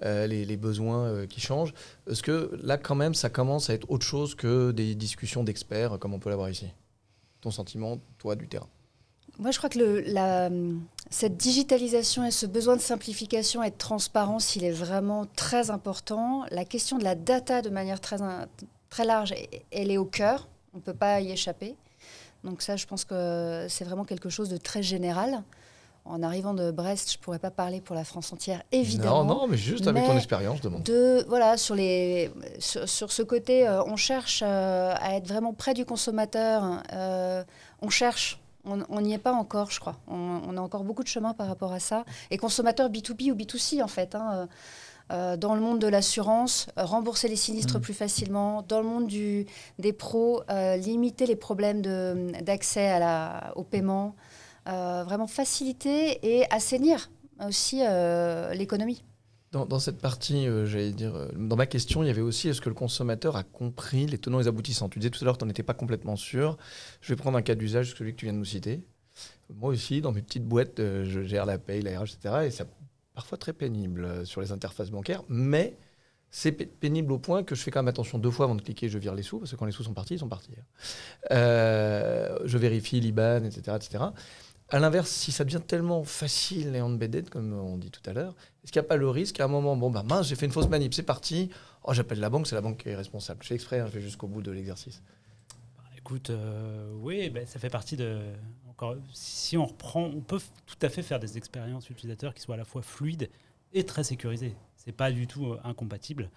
les besoins qui changent. Est-ce que là, quand même, ça commence à être autre chose que des discussions d'experts comme on peut l'avoir ici? Ton sentiment, toi, du terrain? Moi, je crois que cette digitalisation et ce besoin de simplification et de transparence, il est vraiment très important. La question de la data, de manière très, très large, elle est au cœur. On ne peut pas y échapper. Donc ça, je pense que c'est vraiment quelque chose de très général. en arrivant de Brest, je ne pourrais pas parler pour la France entière, évidemment. Non, mais juste avec ton expérience, je demande. Voilà, sur ce côté, on cherche à être vraiment près du consommateur. On cherche. On n'y est pas encore, je crois. On a encore beaucoup de chemin par rapport à ça. Et consommateur B2B ou B2C, en fait. Dans le monde de l'assurance, rembourser les sinistres plus facilement. Dans le monde des pros, limiter les problèmes d'accès au paiement. Vraiment faciliter et assainir aussi l'économie. Dans cette partie, j'allais dire, dans ma question, il y avait aussi est-ce que le consommateur a compris les tenants et les aboutissants. Tu disais tout à l'heure que tu n'en étais pas complètement sûr. Je vais prendre un cas d'usage, celui que tu viens de nous citer. Moi aussi, dans mes petites boîtes, je gère la paye, la RH, etc. Et c'est parfois très pénible sur les interfaces bancaires, mais c'est pénible au point que je fais quand même attention 2 fois avant de cliquer, je vire les sous, parce que quand les sous sont partis, ils sont partis. Je vérifie l'IBAN, etc., etc. À l'inverse, si ça devient tellement facile et embedded, comme on dit tout à l'heure, est-ce qu'il n'y a pas le risque qu'à un moment, mince, j'ai fait une fausse manip, c'est parti, j'appelle la banque, c'est la banque qui est responsable. Je fais exprès, je vais jusqu'au bout de l'exercice. Écoute, oui, ça fait partie de... Encore, si on reprend, on peut tout à fait faire des expériences utilisateurs qui soient à la fois fluides et très sécurisées. C'est pas du tout incompatible.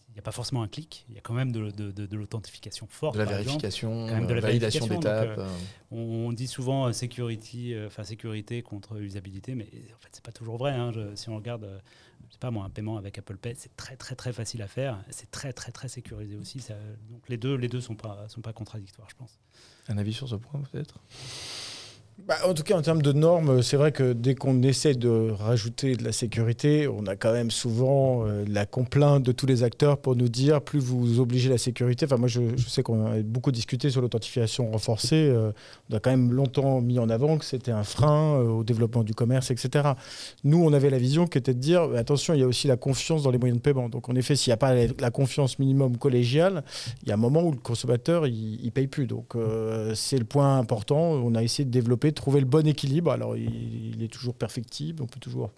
Il n'y a pas forcément un clic, il y a quand même de l'authentification forte. De la vérification, quand même de la validation d'étapes. On dit souvent sécurité contre usabilité, mais en fait, c'est pas toujours vrai. Si on regarde, je sais pas moi, un paiement avec Apple Pay, c'est très très très facile à faire, c'est très très très sécurisé aussi. Donc les deux sont pas contradictoires, je pense. Un avis sur ce point peut-être ? En tout cas, en termes de normes, c'est vrai que dès qu'on essaie de rajouter de la sécurité, on a quand même souvent la complainte de tous les acteurs pour nous dire plus vous obligez la sécurité. Enfin, moi, je sais qu'on a beaucoup discuté sur l'authentification renforcée. On a quand même longtemps mis en avant que c'était un frein au développement du commerce, etc. Nous, on avait la vision qui était de dire attention, il y a aussi la confiance dans les moyens de paiement. Donc, en effet, s'il n'y a pas la confiance minimum collégiale, il y a un moment où le consommateur il paye plus. Donc, c'est le point important. On a essayé de développer, de trouver le bon équilibre. Alors, il est toujours perfectible, on peut toujours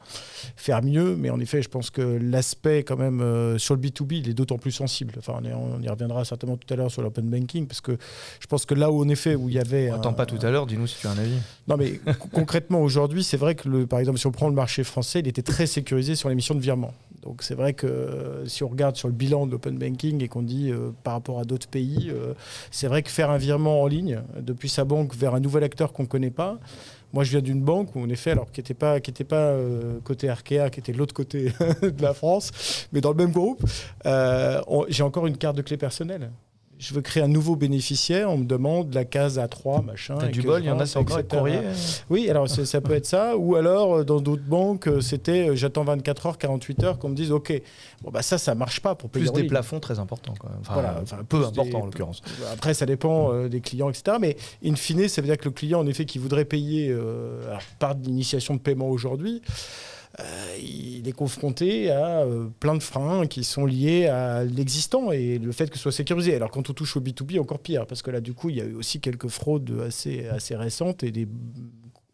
faire mieux, mais en effet, je pense que l'aspect quand même sur le B2B, il est d'autant plus sensible. Enfin, on y reviendra certainement tout à l'heure sur l'open banking, parce que je pense que là où, en effet, où il y avait... Attends pas tout à l'heure, dis-nous si tu as un avis. Non, mais concrètement, aujourd'hui, c'est vrai que, par exemple, si on prend le marché français, il était très sécurisé sur l'émission de virement. Donc, c'est vrai que si on regarde sur le bilan de l'open banking et qu'on dit par rapport à d'autres pays, c'est vrai que faire un virement en ligne depuis sa banque vers un nouvel acteur qu'on ne connaît pas. Moi, je viens d'une banque où, en effet, alors qui n'était pas côté Arkea, qui était de l'autre côté de la France, mais dans le même groupe, j'ai encore une carte de clé personnelle. Je veux créer un nouveau bénéficiaire, on me demande la case A3, machin. T'as du bol, il y en a, c'est encore avec courrier. Oui, alors ça peut être ça. Ou alors, dans d'autres banques, c'était j'attends 24 heures, 48 heures, qu'on me dise OK. Bon, ça marche pas pour payer. Plus des plafonds très importants, quand même. Enfin, peu important en l'occurrence. Après, ça dépend des clients, etc. Mais in fine, ça veut dire que le client, en effet, qui voudrait payer par l'initiation de paiement aujourd'hui, il est confronté à plein de freins qui sont liés à l'existant et le fait que ce soit sécurisé. Alors quand on touche au B2B, encore pire, parce que là, du coup, il y a eu aussi quelques fraudes assez récentes et des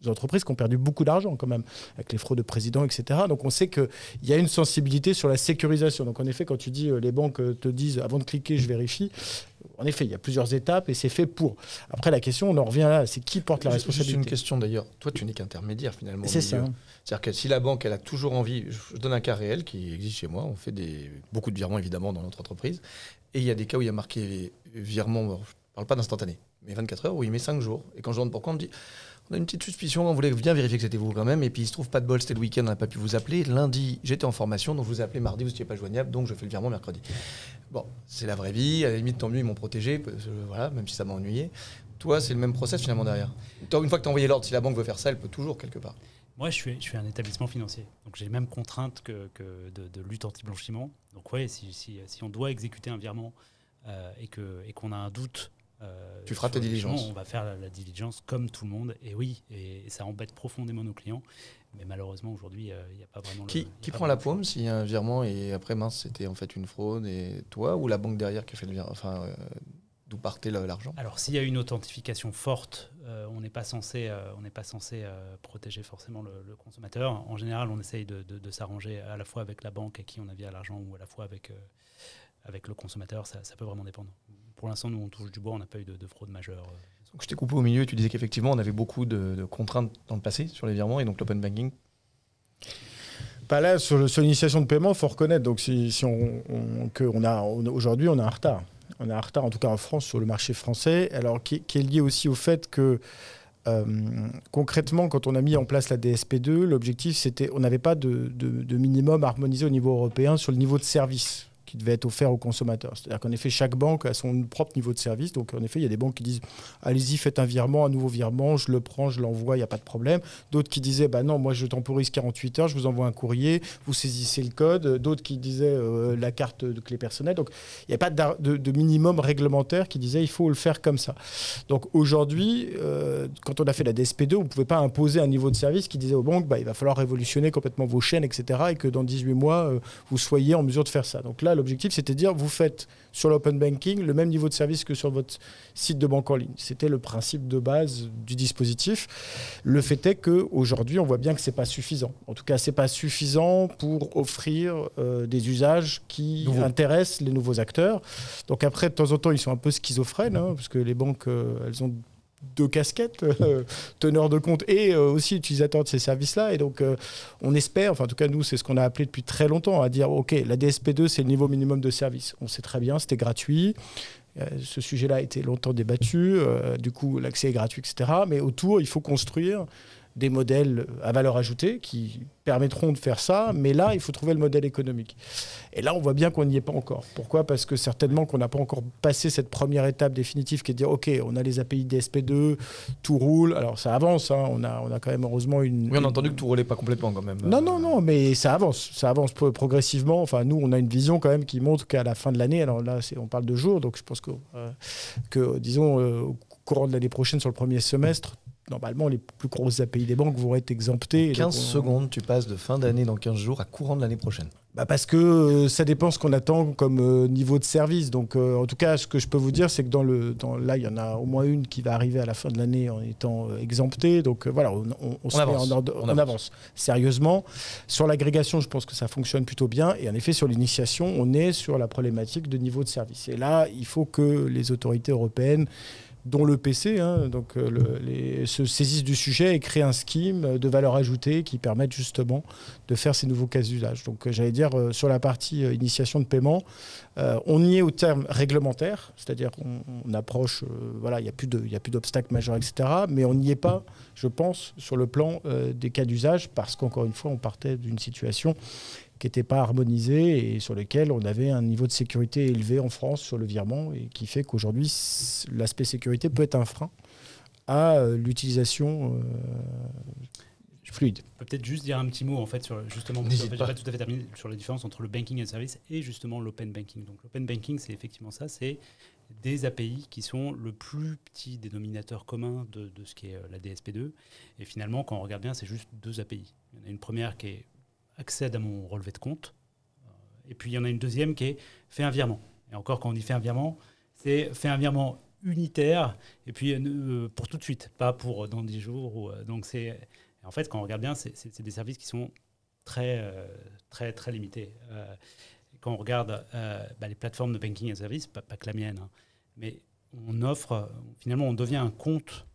entreprises qui ont perdu beaucoup d'argent quand même, avec les fraudes de présidents, etc. Donc on sait qu'il y a une sensibilité sur la sécurisation. Donc en effet, quand tu dis les banques te disent avant de cliquer, je vérifie, en effet, il y a plusieurs étapes et c'est fait pour. Après, la question, on en revient là, c'est qui porte la responsabilité. Juste une question d'ailleurs. Toi, tu n'es qu'intermédiaire finalement. C'est ça. C'est-à-dire que si la banque, elle a toujours envie, je donne un cas réel qui existe chez moi, on fait beaucoup de virements évidemment dans notre entreprise, et il y a des cas où il y a marqué virement, je ne parle pas d'instantané, mais 24 heures, où il met 5 jours. Et quand je demande pourquoi, on me dit, on a une petite suspicion, on voulait bien vérifier que c'était vous quand même, et puis il se trouve pas de bol, c'était le week-end, on n'a pas pu vous appeler. Lundi, j'étais en formation, donc je vous ai appelé mardi, vous n'étiez pas joignable, donc je fais le virement mercredi. Bon, c'est la vraie vie, à la limite, tant mieux, ils m'ont protégé, voilà, même si ça m'a ennuyé. Toi, c'est le même process finalement derrière. Une fois que tu as envoyé l'ordre, si la banque veut faire ça, elle peut toujours quelque part. Moi, je suis un établissement financier, donc j'ai les mêmes contraintes que de lutte anti-blanchiment. Donc ouais, si on doit exécuter un virement et qu'on a un doute, tu feras ta diligence. On va faire la diligence comme tout le monde. Et oui, et ça embête profondément nos clients. Mais malheureusement, aujourd'hui, il n'y a pas vraiment... Qui prend la paume s'il y a un virement et après, mince, c'était en fait une fraude, et toi ou la banque derrière qui fait le virement, d'où partait l'argent? Alors, s'il y a une authentification forte, on n'est pas censé protéger forcément le consommateur. En général, on essaye de s'arranger à la fois avec la banque à qui on a viré l'argent ou à la fois avec le consommateur. Ça peut vraiment dépendre. Pour l'instant, nous, on touche du bois, on n'a pas eu de fraude majeure. Donc, je t'ai coupé au milieu et tu disais qu'effectivement, on avait beaucoup de contraintes dans le passé sur les virements et donc l'open banking. Bah là, sur l'initiation de paiement, il faut reconnaître. Donc, aujourd'hui, on a un retard. On a un retard, en tout cas en France, sur le marché français, alors qui est lié aussi au fait que concrètement, quand on a mis en place la DSP2, l'objectif, c'était, on n'avait pas de minimum harmonisé au niveau européen sur le niveau de service qui devait être offert aux consommateurs. C'est-à-dire qu'en effet, chaque banque a son propre niveau de service. Donc, en effet, il y a des banques qui disent « Allez-y, faites un virement, un nouveau virement, je le prends, je l'envoie, il n'y a pas de problème. » D'autres qui disaient « Non, moi, je temporise 48 heures, je vous envoie un courrier, vous saisissez le code. » D'autres qui disaient la carte de clé personnelle. Donc, il n'y a pas de minimum réglementaire qui disait « Il faut le faire comme ça. » Donc, aujourd'hui, quand on a fait la DSP2, on ne pouvait pas imposer un niveau de service qui disait aux banques « Il va falloir révolutionner complètement vos chaînes, etc. » et que dans 18 mois, vous soyez en mesure de faire ça. Donc là, l'objectif, c'était de dire, vous faites sur l'open banking le même niveau de service que sur votre site de banque en ligne. C'était le principe de base du dispositif. Le fait est qu'aujourd'hui, on voit bien que ce n'est pas suffisant. En tout cas, ce n'est pas suffisant pour offrir des usages qui intéressent les nouveaux acteurs. Donc après, de temps en temps, ils sont un peu schizophrènes, parce que les banques, elles ont deux casquettes, teneurs de compte et aussi utilisateurs de ces services-là. Et donc, on espère, enfin en tout cas nous, c'est ce qu'on a appelé depuis très longtemps, à dire, OK, la DSP2, c'est le niveau minimum de service. On sait très bien, c'était gratuit. Ce sujet-là a été longtemps débattu. Du coup, l'accès est gratuit, etc. Mais autour, il faut construire des modèles à valeur ajoutée qui permettront de faire ça, mais là, il faut trouver le modèle économique. Et là, on voit bien qu'on n'y est pas encore. Pourquoi ? Parce que certainement qu'on n'a pas encore passé cette première étape définitive qui est de dire, OK, on a les API DSP2, tout roule. Alors, ça avance, hein. On a quand même heureusement une... Oui, on a entendu que tout roulait pas complètement quand même. Non, mais ça avance progressivement. Enfin, nous, on a une vision quand même qui montre qu'à la fin de l'année, alors là, on parle de jours, donc je pense que disons, au courant de l'année prochaine, sur le premier semestre, normalement, les plus grosses API des banques vont être exemptées. 15 secondes, tu passes de fin d'année dans 15 jours à courant de l'année prochaine. Parce que ça dépend ce qu'on attend comme niveau de service. Donc, en tout cas, ce que je peux vous dire, c'est que là, il y en a au moins une qui va arriver à la fin de l'année en étant exemptée. Donc, voilà, on avance sérieusement. Sur l'agrégation, je pense que ça fonctionne plutôt bien. Et en effet, sur l'initiation, on est sur la problématique de niveau de service. Et là, il faut que les autorités européennes, dont le PC, se saisissent du sujet et créent un scheme de valeur ajoutée qui permette justement de faire ces nouveaux cas d'usage. Donc j'allais dire, sur la partie initiation de paiement, on y est au terme réglementaire, c'est-à-dire qu'on approche, il n'y a plus d'obstacles majeurs, etc. Mais on n'y est pas, je pense, sur le plan des cas d'usage, parce qu'encore une fois, on partait d'une situation qui n'était pas harmonisé et sur lequel on avait un niveau de sécurité élevé en France sur le virement et qui fait qu'aujourd'hui, l'aspect sécurité peut être un frein à l'utilisation fluide. On peut peut-être juste dire un petit mot en fait sur justement, j'ai pas tout à fait terminé sur la différence entre le banking as a service et justement l'open banking. Donc l'open banking, c'est effectivement ça, c'est des API qui sont le plus petit dénominateur commun de ce qui est la DSP2. Et finalement, quand on regarde bien, c'est juste deux API. Il y en a une première qui est accède à mon relevé de compte. Et puis, il y en a une deuxième qui est fait un virement. Et encore, quand on dit fait un virement, c'est fait un virement unitaire et puis pour tout de suite, pas pour dans 10 jours. Donc, en fait, quand on regarde bien, c'est des services qui sont très, très, très limités. Quand on regarde les plateformes de banking as a service, pas que la mienne, hein, mais on offre, finalement, on devient un compte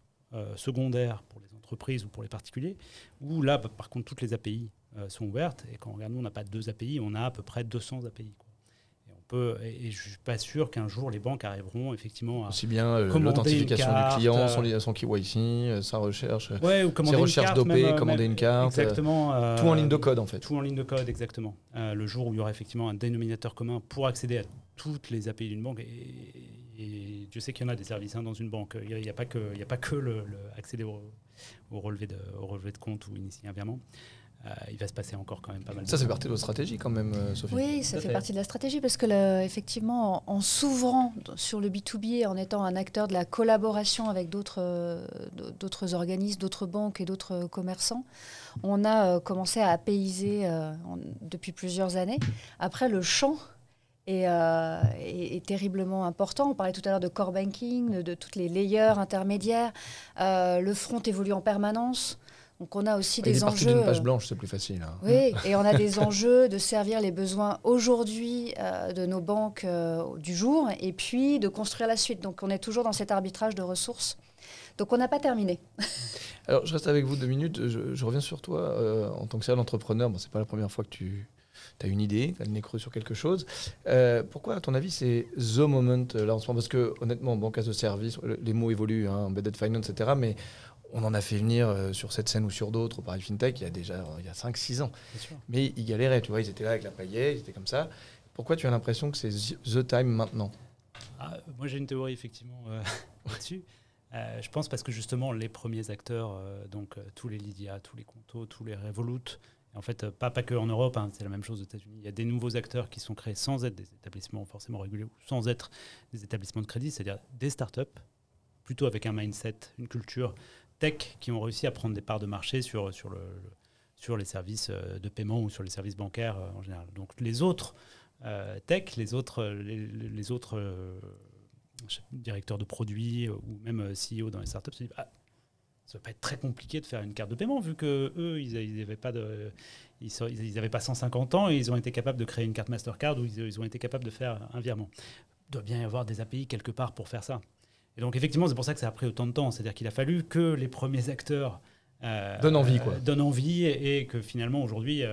secondaire pour les entreprises ou pour les particuliers, où là, par contre, toutes les API sont ouvertes. Et quand on regarde, nous, on n'a pas 2 API, on a à peu près 200 API. Quoi. Et je ne suis pas sûr qu'un jour, les banques arriveront effectivement à aussi bien l'authentification du client, son KYC, sa recherche, ses recherches d'OP, commander une carte. Exactement. Tout en ligne de code, en fait. Tout en ligne de code, exactement. Le jour où il y aura effectivement un dénominateur commun pour accéder à toutes les API d'une banque. Et Dieu sait qu'il y en a des services dans une banque. Il n'y a pas que accéder au relevé de compte ou initier un virement. Il va se passer encore quand même pas mal de temps. Ça fait partie de votre stratégie quand même, Sophie. Oui, ça fait partie de la stratégie parce que effectivement, en s'ouvrant sur le B2B et en étant un acteur de la collaboration avec d'autres organismes, d'autres banques et d'autres commerçants, on a commencé à apaiser depuis plusieurs années. Après, le champ est terriblement important. On parlait tout à l'heure de core banking, de toutes les layers intermédiaires. Le front évolue en permanence. Donc on a aussi des enjeux. D'une page blanche, c'est plus facile. Hein. Oui, et on a des enjeux de servir les besoins aujourd'hui de nos banques du jour et puis de construire la suite. Donc on est toujours dans cet arbitrage de ressources. Donc on n'a pas terminé. Alors, je reste avec vous 2 minutes. Je reviens sur toi en tant que serial entrepreneur. Bon, c'est pas la première fois que tu as une idée, tu as le nez creux sur quelque chose. Pourquoi, à ton avis, c'est the moment là en ce moment? Parce que, honnêtement, banque as a service, les mots évoluent, hein, embedded finance, etc. Mais on en a fait venir sur cette scène ou sur d'autres au Paris FinTech il y a 5-6 ans. Mais ils galéraient, tu vois, ils étaient là avec la paillette, ils étaient comme ça. Pourquoi tu as l'impression que c'est the time maintenant? Moi, j'ai une théorie, effectivement, là-dessus. Je pense parce que justement les premiers acteurs, tous les Lydia, tous les Conto, tous les Revolut, et en fait pas que en Europe, hein, c'est la même chose aux États-Unis. Il y a des nouveaux acteurs qui sont créés sans être des établissements forcément régulés ou sans être des établissements de crédit, c'est-à-dire des startups, plutôt avec un mindset, une culture tech qui ont réussi à prendre des parts de marché sur les services de paiement ou sur les services bancaires en général. Donc les autres tech, les autres directeur de produits ou même CEO dans les startups se disent ça va pas être très compliqué de faire une carte de paiement vu que eux ils n'avaient pas 150 ans et ils ont été capables de créer une carte Mastercard ou ils ont été capables de faire un virement. Il doit bien y avoir des API quelque part pour faire ça. Et donc effectivement c'est pour ça que ça a pris autant de temps, c'est-à-dire qu'il a fallu que les premiers acteurs donnent envie et que finalement aujourd'hui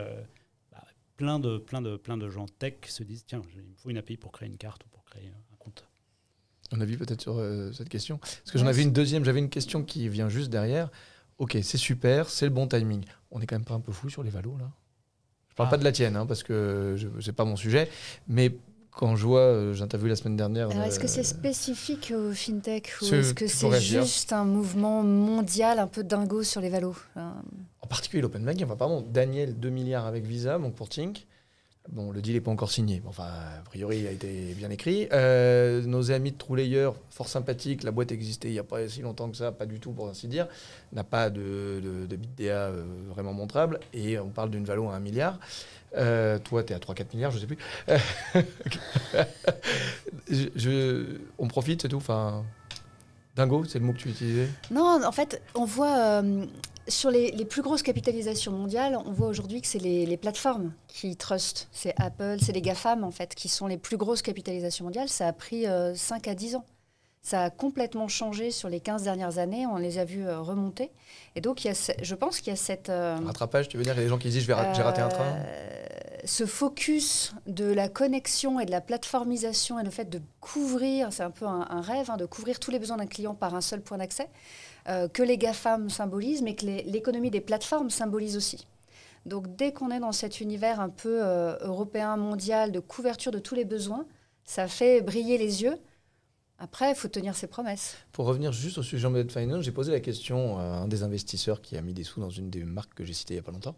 plein de gens tech se disent tiens il me faut une API pour créer une carte ou pour créer un compte. On a vu peut-être sur cette question. Parce que j'en avais une deuxième, j'avais une question qui vient juste derrière. Ok, c'est super, c'est le bon timing. On n'est quand même pas un peu fou sur les valos, là? Je parle pas de la tienne, hein, parce que c'est pas mon sujet. Mais quand je vois, j'ai interviewé la semaine dernière... Alors, est-ce que c'est spécifique au FinTech ou est-ce que c'est juste un mouvement mondial un peu dingo sur les valos? En particulier l'open banking. Enfin, pardon, Daniel, 2 milliards avec Visa, donc pour Tink. Bon, le deal n'est pas encore signé. Enfin, a priori, il a été bien écrit. Nos amis de TrueLayer, fort sympathiques. La boîte existait il n'y a pas si longtemps que ça, pas du tout pour ainsi dire. N'a pas de EBITDA vraiment montrable. Et on parle d'une valo à 1 milliard. Toi, tu es à 3-4 milliards, je ne sais plus. On profite, c'est tout. Enfin, dingo, c'est le mot que tu utilisais? Non, en fait, on voit... sur les plus grosses capitalisations mondiales, on voit aujourd'hui que c'est les plateformes qui trustent. C'est Apple, c'est les GAFAM, en fait, qui sont les plus grosses capitalisations mondiales. Ça a pris 5 à 10 ans. Ça a complètement changé sur les 15 dernières années. On les a vus remonter. Et donc, je pense qu'il y a cette... rattrapage, tu veux dire? Il y a des gens qui disent j'ai raté un train? Ce focus de la connexion et de la plateformisation et le fait de couvrir, c'est un peu un rêve, hein, de couvrir tous les besoins d'un client par un seul point d'accès, que les GAFAM symbolisent, mais que l'économie des plateformes symbolise aussi. Donc dès qu'on est dans cet univers un peu européen, mondial, de couverture de tous les besoins, ça fait briller les yeux. Après, il faut tenir ses promesses. Pour revenir juste au sujet embedded finance, j'ai posé la question à un des investisseurs qui a mis des sous dans une des marques que j'ai citées il n'y a pas longtemps.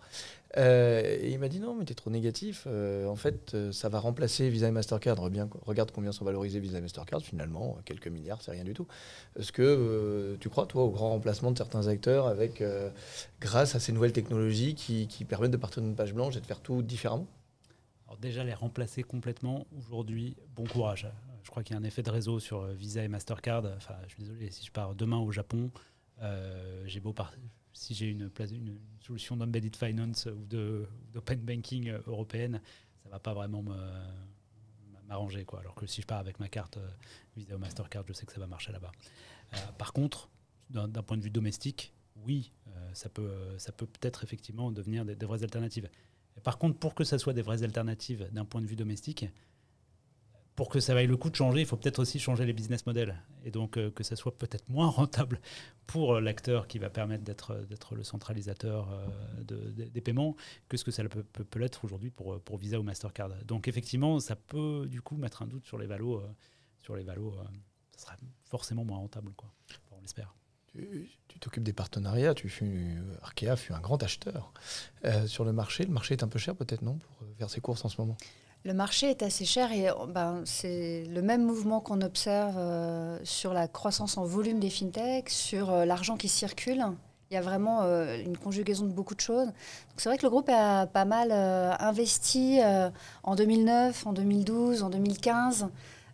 Et il m'a dit non, mais t'es trop négatif. En fait, ça va remplacer Visa et Mastercard. Regarde combien sont valorisés Visa et Mastercard. Finalement, quelques milliards, c'est rien du tout. Est-ce que tu crois, toi, au grand remplacement de certains acteurs grâce à ces nouvelles technologies qui permettent de partir d'une page blanche et de faire tout différemment? Alors déjà, les remplacer complètement, aujourd'hui, bon courage. Je crois qu'il y a un effet de réseau sur Visa et Mastercard. Enfin, je suis désolé, si je pars demain au Japon, si j'ai une solution d'embedded finance ou d'open banking européenne, ça ne va pas vraiment m'arranger, quoi. Alors que si je pars avec ma carte Visa ou Mastercard, je sais que ça va marcher là-bas. Par contre, d'un point de vue domestique, oui, ça peut peut-être effectivement devenir des vraies alternatives. Et par contre, pour que ça soit des vraies alternatives d'un point de vue domestique, pour que ça vaille le coup de changer, il faut peut-être aussi changer les business models. Et donc que ça soit peut-être moins rentable pour l'acteur qui va permettre d'être le centralisateur des paiements que ce que ça peut l'être aujourd'hui pour Visa ou Mastercard. Donc effectivement, ça peut du coup mettre un doute sur les valos. Ça sera forcément moins rentable, quoi. Enfin, on l'espère. Tu t'occupes des partenariats, Arkea fut un grand acheteur sur le marché. Le marché est un peu cher peut-être, non, pour faire ses courses en ce moment? Le marché est assez cher et c'est le même mouvement qu'on observe sur la croissance en volume des fintechs, sur l'argent qui circule. Il y a vraiment une conjugaison de beaucoup de choses. Donc c'est vrai que le groupe a pas mal investi en 2009, en 2012, en 2015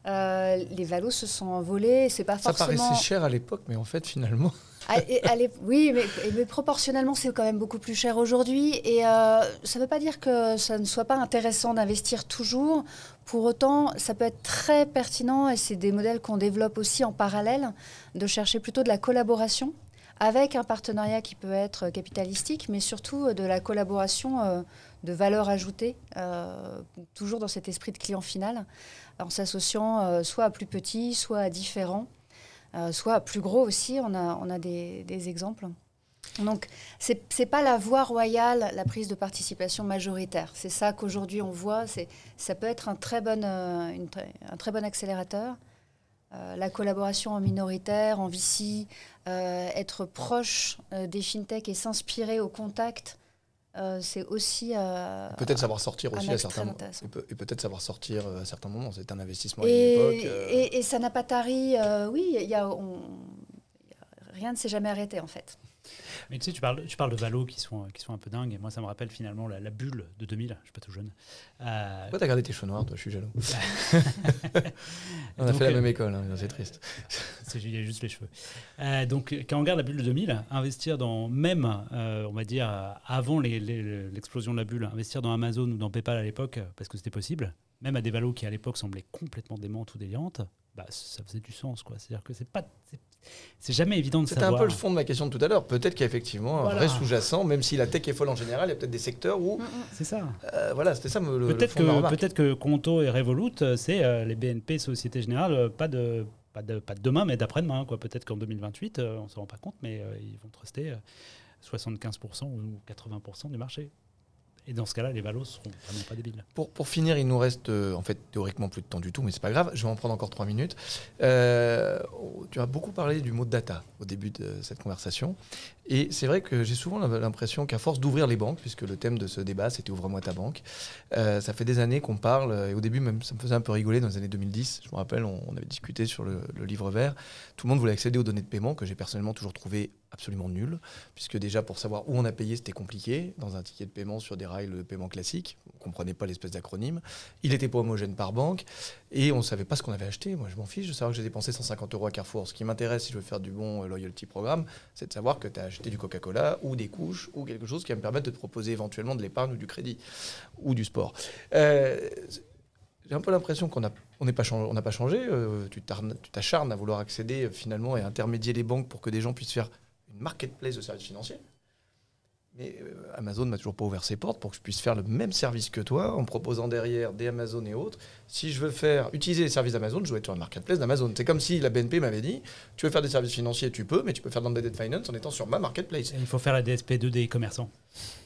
Les valos se sont envolés. C'est pas Ça forcément... paraissait cher à l'époque, mais en fait, finalement... Oui, mais proportionnellement, c'est quand même beaucoup plus cher aujourd'hui. Et ça ne veut pas dire que ça ne soit pas intéressant d'investir toujours. Pour autant, ça peut être très pertinent, et c'est des modèles qu'on développe aussi en parallèle, de chercher plutôt de la collaboration avec un partenariat qui peut être capitalistique, mais surtout de la collaboration de valeur ajoutée, toujours dans cet esprit de client final, en s'associant soit à plus petits, soit à différents. Soit plus gros aussi, on a des exemples. Donc, c'est pas la voie royale, la prise de participation majoritaire. C'est ça qu'aujourd'hui on voit. Ça peut être un très bon accélérateur. La collaboration en minoritaire, en VC, être proche des fintechs et s'inspirer au contact, c'est aussi peut-être savoir sortir aussi à certains moments. Et peut-être savoir sortir à certains moments. C'est un investissement à une époque. Et ça n'a pas tari. Oui, rien ne s'est jamais arrêté en fait. Mais tu sais, tu parles de valos qui sont un peu dingues. Et moi, ça me rappelle finalement la bulle de 2000. Je ne suis pas tout jeune. Pourquoi t'as gardé tes cheveux noirs, toi? Je suis jaloux. On a fait la même école, hein, c'est triste. Il y a juste les cheveux. Donc, quand on regarde la bulle de 2000, investir dans, même, on va dire, avant l'explosion de la bulle, investir dans Amazon ou dans PayPal à l'époque, parce que c'était possible, même à des valos qui à l'époque semblaient complètement démentes ou délirantes, bah, ça faisait du sens, quoi. C'est-à-dire que c'est jamais évident de savoir. C'était un peu le fond de ma question de tout à l'heure. Peut-être qu'il y a effectivement un vrai sous-jacent, même si la tech est folle en général, il y a peut-être des secteurs où... C'est ça. Voilà, c'était ça le fond de ma remarque. Peut-être que Conto et Revolut, c'est les BNP, Société Générale, pas de demain, mais d'après-demain, quoi. Peut-être qu'en 2028, on ne se rend pas compte, mais ils vont truster 75% ou 80% du marché. Et dans ce cas-là, les valos seront vraiment pas débiles. Pour finir, il nous reste en fait théoriquement plus de temps du tout, mais c'est pas grave. Je vais en prendre encore 3 minutes. Tu as beaucoup parlé du mot data au début de cette conversation. Et c'est vrai que j'ai souvent l'impression qu'à force d'ouvrir les banques, puisque le thème de ce débat, c'était « Ouvre-moi ta banque », ça fait des années qu'on parle, et au début même, ça me faisait un peu rigoler dans les années 2010. Je me rappelle, on avait discuté sur le livre vert. Tout le monde voulait accéder aux données de paiement, que j'ai personnellement toujours trouvé absolument nul, puisque déjà pour savoir où on a payé, c'était compliqué. Dans un ticket de paiement sur des rails de paiement classique, on ne comprenait pas l'espèce d'acronyme. Il n'était pas homogène par banque, et on ne savait pas ce qu'on avait acheté. Moi, je m'en fiche de savoir que j'ai dépensé 150 € à Carrefour. Ce qui m'intéresse, si je veux faire du bon loyalty programme, c'est de savoir que tu as acheté du Coca-Cola ou des couches ou quelque chose qui va me permettre de te proposer éventuellement de l'épargne ou du crédit ou du sport. J'ai un peu l'impression qu'on n'a pas changé. Tu t'acharnes à vouloir accéder finalement et intermédier les banques pour que des gens puissent faire une marketplace de services financiers. Mais Amazon m'a toujours pas ouvert ses portes pour que je puisse faire le même service que toi en proposant derrière des Amazon et autres. Si je veux utiliser les services d'Amazon, je dois être sur la marketplace d'Amazon. C'est comme si la BNP m'avait dit tu veux faire des services financiers, tu peux, mais tu peux faire de l'embedded finance en étant sur ma marketplace. Et il faut faire la DSP2 des commerçants.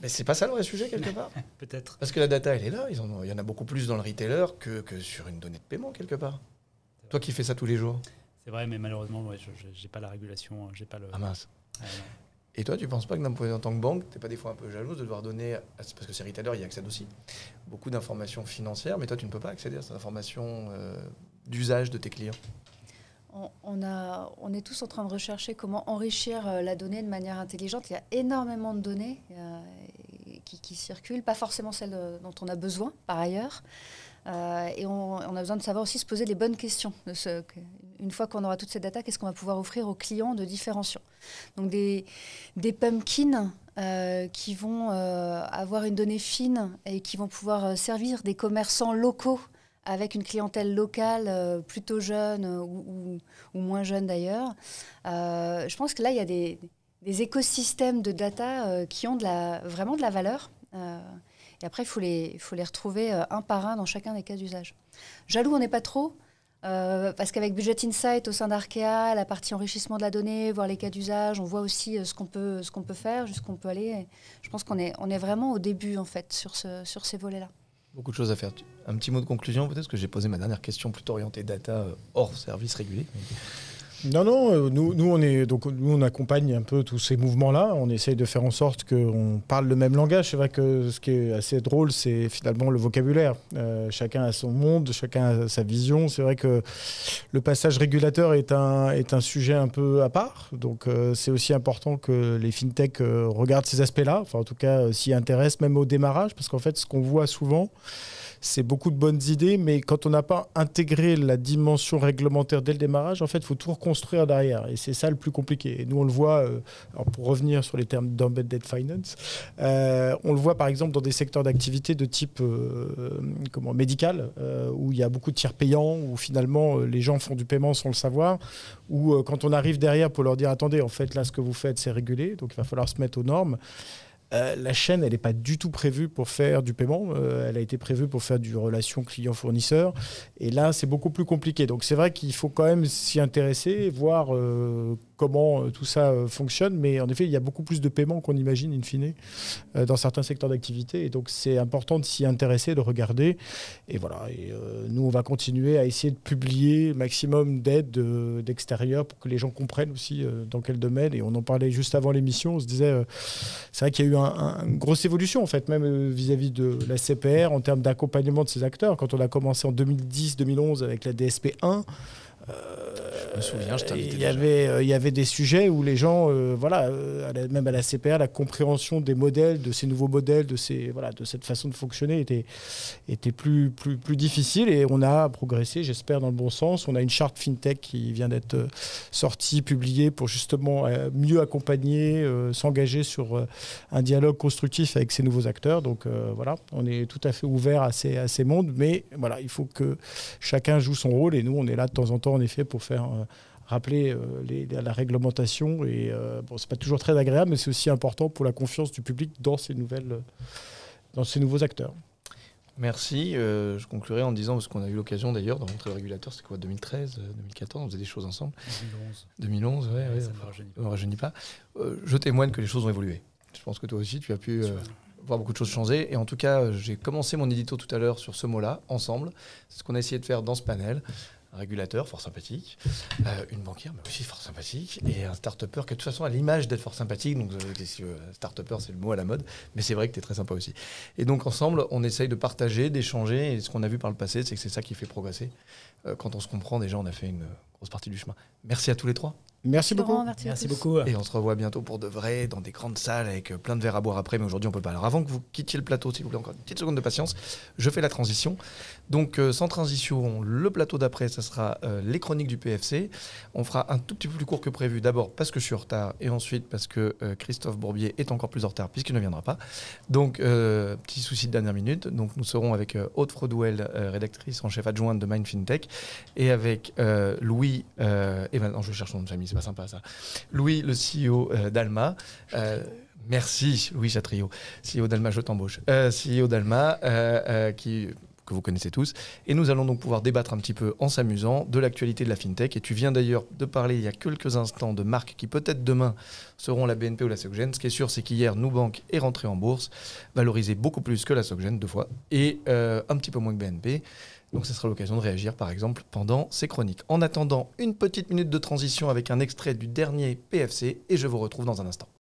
Mais c'est pas ça le vrai sujet quelque part. Peut-être. Parce que la data, elle est là. Il y en a beaucoup plus dans le retailer que sur une donnée de paiement quelque part. Toi qui fais ça tous les jours. C'est vrai, mais malheureusement, ouais, j'ai pas la régulation, j'ai pas le. Ah mince. Et toi, tu ne penses pas que en tant que banque, tu n'es pas des fois un peu jalouse de devoir donner, parce que ces retailers y accèdent aussi, beaucoup d'informations financières, mais toi, tu ne peux pas accéder à cette information d'usage de tes clients? On est tous en train de rechercher comment enrichir la donnée de manière intelligente. Il y a énormément de données qui circulent, pas forcément celles dont on a besoin par ailleurs. Et on a besoin de savoir aussi se poser les bonnes questions. Une fois qu'on aura toutes ces datas, qu'est-ce qu'on va pouvoir offrir aux clients de différenciation? Donc des pumpkins qui vont avoir une donnée fine et qui vont pouvoir servir des commerçants locaux avec une clientèle locale plutôt jeune ou moins jeune d'ailleurs. Je pense que là, il y a des écosystèmes de data qui ont vraiment de la valeur. Et après, il faut les retrouver un par un dans chacun des cas d'usage. Jaloux, on n'est pas trop, parce qu'avec Budget Insight au sein d'Arkea, la partie enrichissement de la donnée, voir les cas d'usage, on voit aussi ce qu'on peut faire, jusqu'où on peut aller. Et je pense qu'on est vraiment au début, en fait, sur ces volets-là. Beaucoup de choses à faire. Un petit mot de conclusion, peut-être, que j'ai posé ma dernière question plutôt orientée data hors service régulé. Non, nous on accompagne un peu tous ces mouvements-là. On essaye de faire en sorte qu'on parle le même langage. C'est vrai que ce qui est assez drôle, c'est finalement le vocabulaire. Chacun a son monde, chacun a sa vision. C'est vrai que le passage régulateur est un sujet un peu à part. Donc c'est aussi important que les fintechs regardent ces aspects-là. Enfin, en tout cas, s'y intéressent même au démarrage. Parce qu'en fait, ce qu'on voit souvent, c'est beaucoup de bonnes idées, mais quand on n'a pas intégré la dimension réglementaire dès le démarrage, en fait, il faut tout reconstruire derrière. Et c'est ça le plus compliqué. Et nous, on le voit, alors pour revenir sur les termes d'embedded finance, on le voit par exemple dans des secteurs d'activité de type médical, où il y a beaucoup de tiers payants, où finalement les gens font du paiement sans le savoir, où quand on arrive derrière pour leur dire attendez, en fait là ce que vous faites c'est régulé, donc il va falloir se mettre aux normes. La chaîne, elle n'est pas du tout prévue pour faire du paiement. Elle a été prévue pour faire du relation client-fournisseur. Et là, c'est beaucoup plus compliqué. Donc, c'est vrai qu'il faut quand même s'y intéresser, voir comment tout ça fonctionne. Mais en effet, il y a beaucoup plus de paiements qu'on imagine, in fine, dans certains secteurs d'activité. Et donc, c'est important de s'y intéresser, de regarder. Et voilà. Et nous, on va continuer à essayer de publier le maximum d'aides d'extérieur pour que les gens comprennent aussi dans quel domaine. Et on en parlait juste avant l'émission. On se disait, c'est vrai qu'il y a eu une grosse évolution, en fait, même vis-à-vis de la CPR en termes d'accompagnement de ces acteurs. Quand on a commencé en 2010-2011 avec la DSP 1, je me souviens, je t'invitais il y avait des sujets où les gens, même à la CPR, la compréhension des modèles, de ces nouveaux modèles, de cette façon de fonctionner était plus difficile. Et on a progressé, j'espère, dans le bon sens. On a une charte FinTech qui vient d'être sortie, publiée, pour justement mieux accompagner, s'engager sur un dialogue constructif avec ces nouveaux acteurs. Donc voilà, on est tout à fait ouvert à ces mondes. Mais voilà, il faut que chacun joue son rôle. Et nous, on est là de temps en temps, en effet, pour faire rappeler la réglementation. Et c'est pas toujours très agréable, mais c'est aussi important pour la confiance du public dans ces nouveaux acteurs. Merci. Je conclurai en disant, parce qu'on a eu l'occasion d'ailleurs de rencontrer le régulateur, c'était quoi, 2013, 2014, on faisait des choses ensemble. 2011, ouais, ça ne me rajeunit pas. Je témoigne que les choses ont évolué. Je pense que toi aussi, tu as pu voir beaucoup de choses changer. Et en tout cas, j'ai commencé mon édito tout à l'heure sur ce mot-là, ensemble. C'est ce qu'on a essayé de faire dans ce panel. Un régulateur fort sympathique, une banquière mais aussi fort sympathique, et un start-upper qui est de toute façon à l'image d'être fort sympathique. Donc start-upper, c'est le mot à la mode, mais c'est vrai que tu es très sympa aussi. Et donc ensemble, on essaye de partager, d'échanger, et ce qu'on a vu par le passé, c'est que c'est ça qui fait progresser. Quand on se comprend, déjà, on a fait une grosse partie du chemin. Merci à tous les trois. Merci beaucoup. Merci beaucoup. Et on se revoit bientôt pour de vrai, dans des grandes salles avec plein de verres à boire après, mais aujourd'hui on peut pas. Alors avant que vous quittiez le plateau, s'il vous plaît, encore une petite seconde de patience, je fais la transition. Donc sans transition, le plateau d'après, ça sera les chroniques du PFC. On fera un tout petit peu plus court que prévu, d'abord parce que je suis en retard, et ensuite parce que Christophe Bourbier est encore plus en retard puisqu'il ne viendra pas. Donc petit souci de dernière minute. Donc nous serons avec Aude Frodouel, rédactrice en chef adjointe de Mind FinTech, et avec Louis, et maintenant je cherche son nom de famille, c'est pas sympa ça. Louis, le CEO d'Alma. Merci Louis Chatriot, CEO d'Alma, je t'embauche. CEO d'Alma, que vous connaissez tous. Et nous allons donc pouvoir débattre un petit peu en s'amusant de l'actualité de la FinTech. Et tu viens d'ailleurs de parler il y a quelques instants de marques qui peut-être demain seront la BNP ou la SocGen. Ce qui est sûr, c'est qu'hier, Nubank est rentré en bourse, valorisé beaucoup plus que la SocGen 2 fois, et un petit peu moins que BNP. Donc ce sera l'occasion de réagir, par exemple, pendant ces chroniques. En attendant, une petite minute de transition avec un extrait du dernier PFC, et je vous retrouve dans un instant.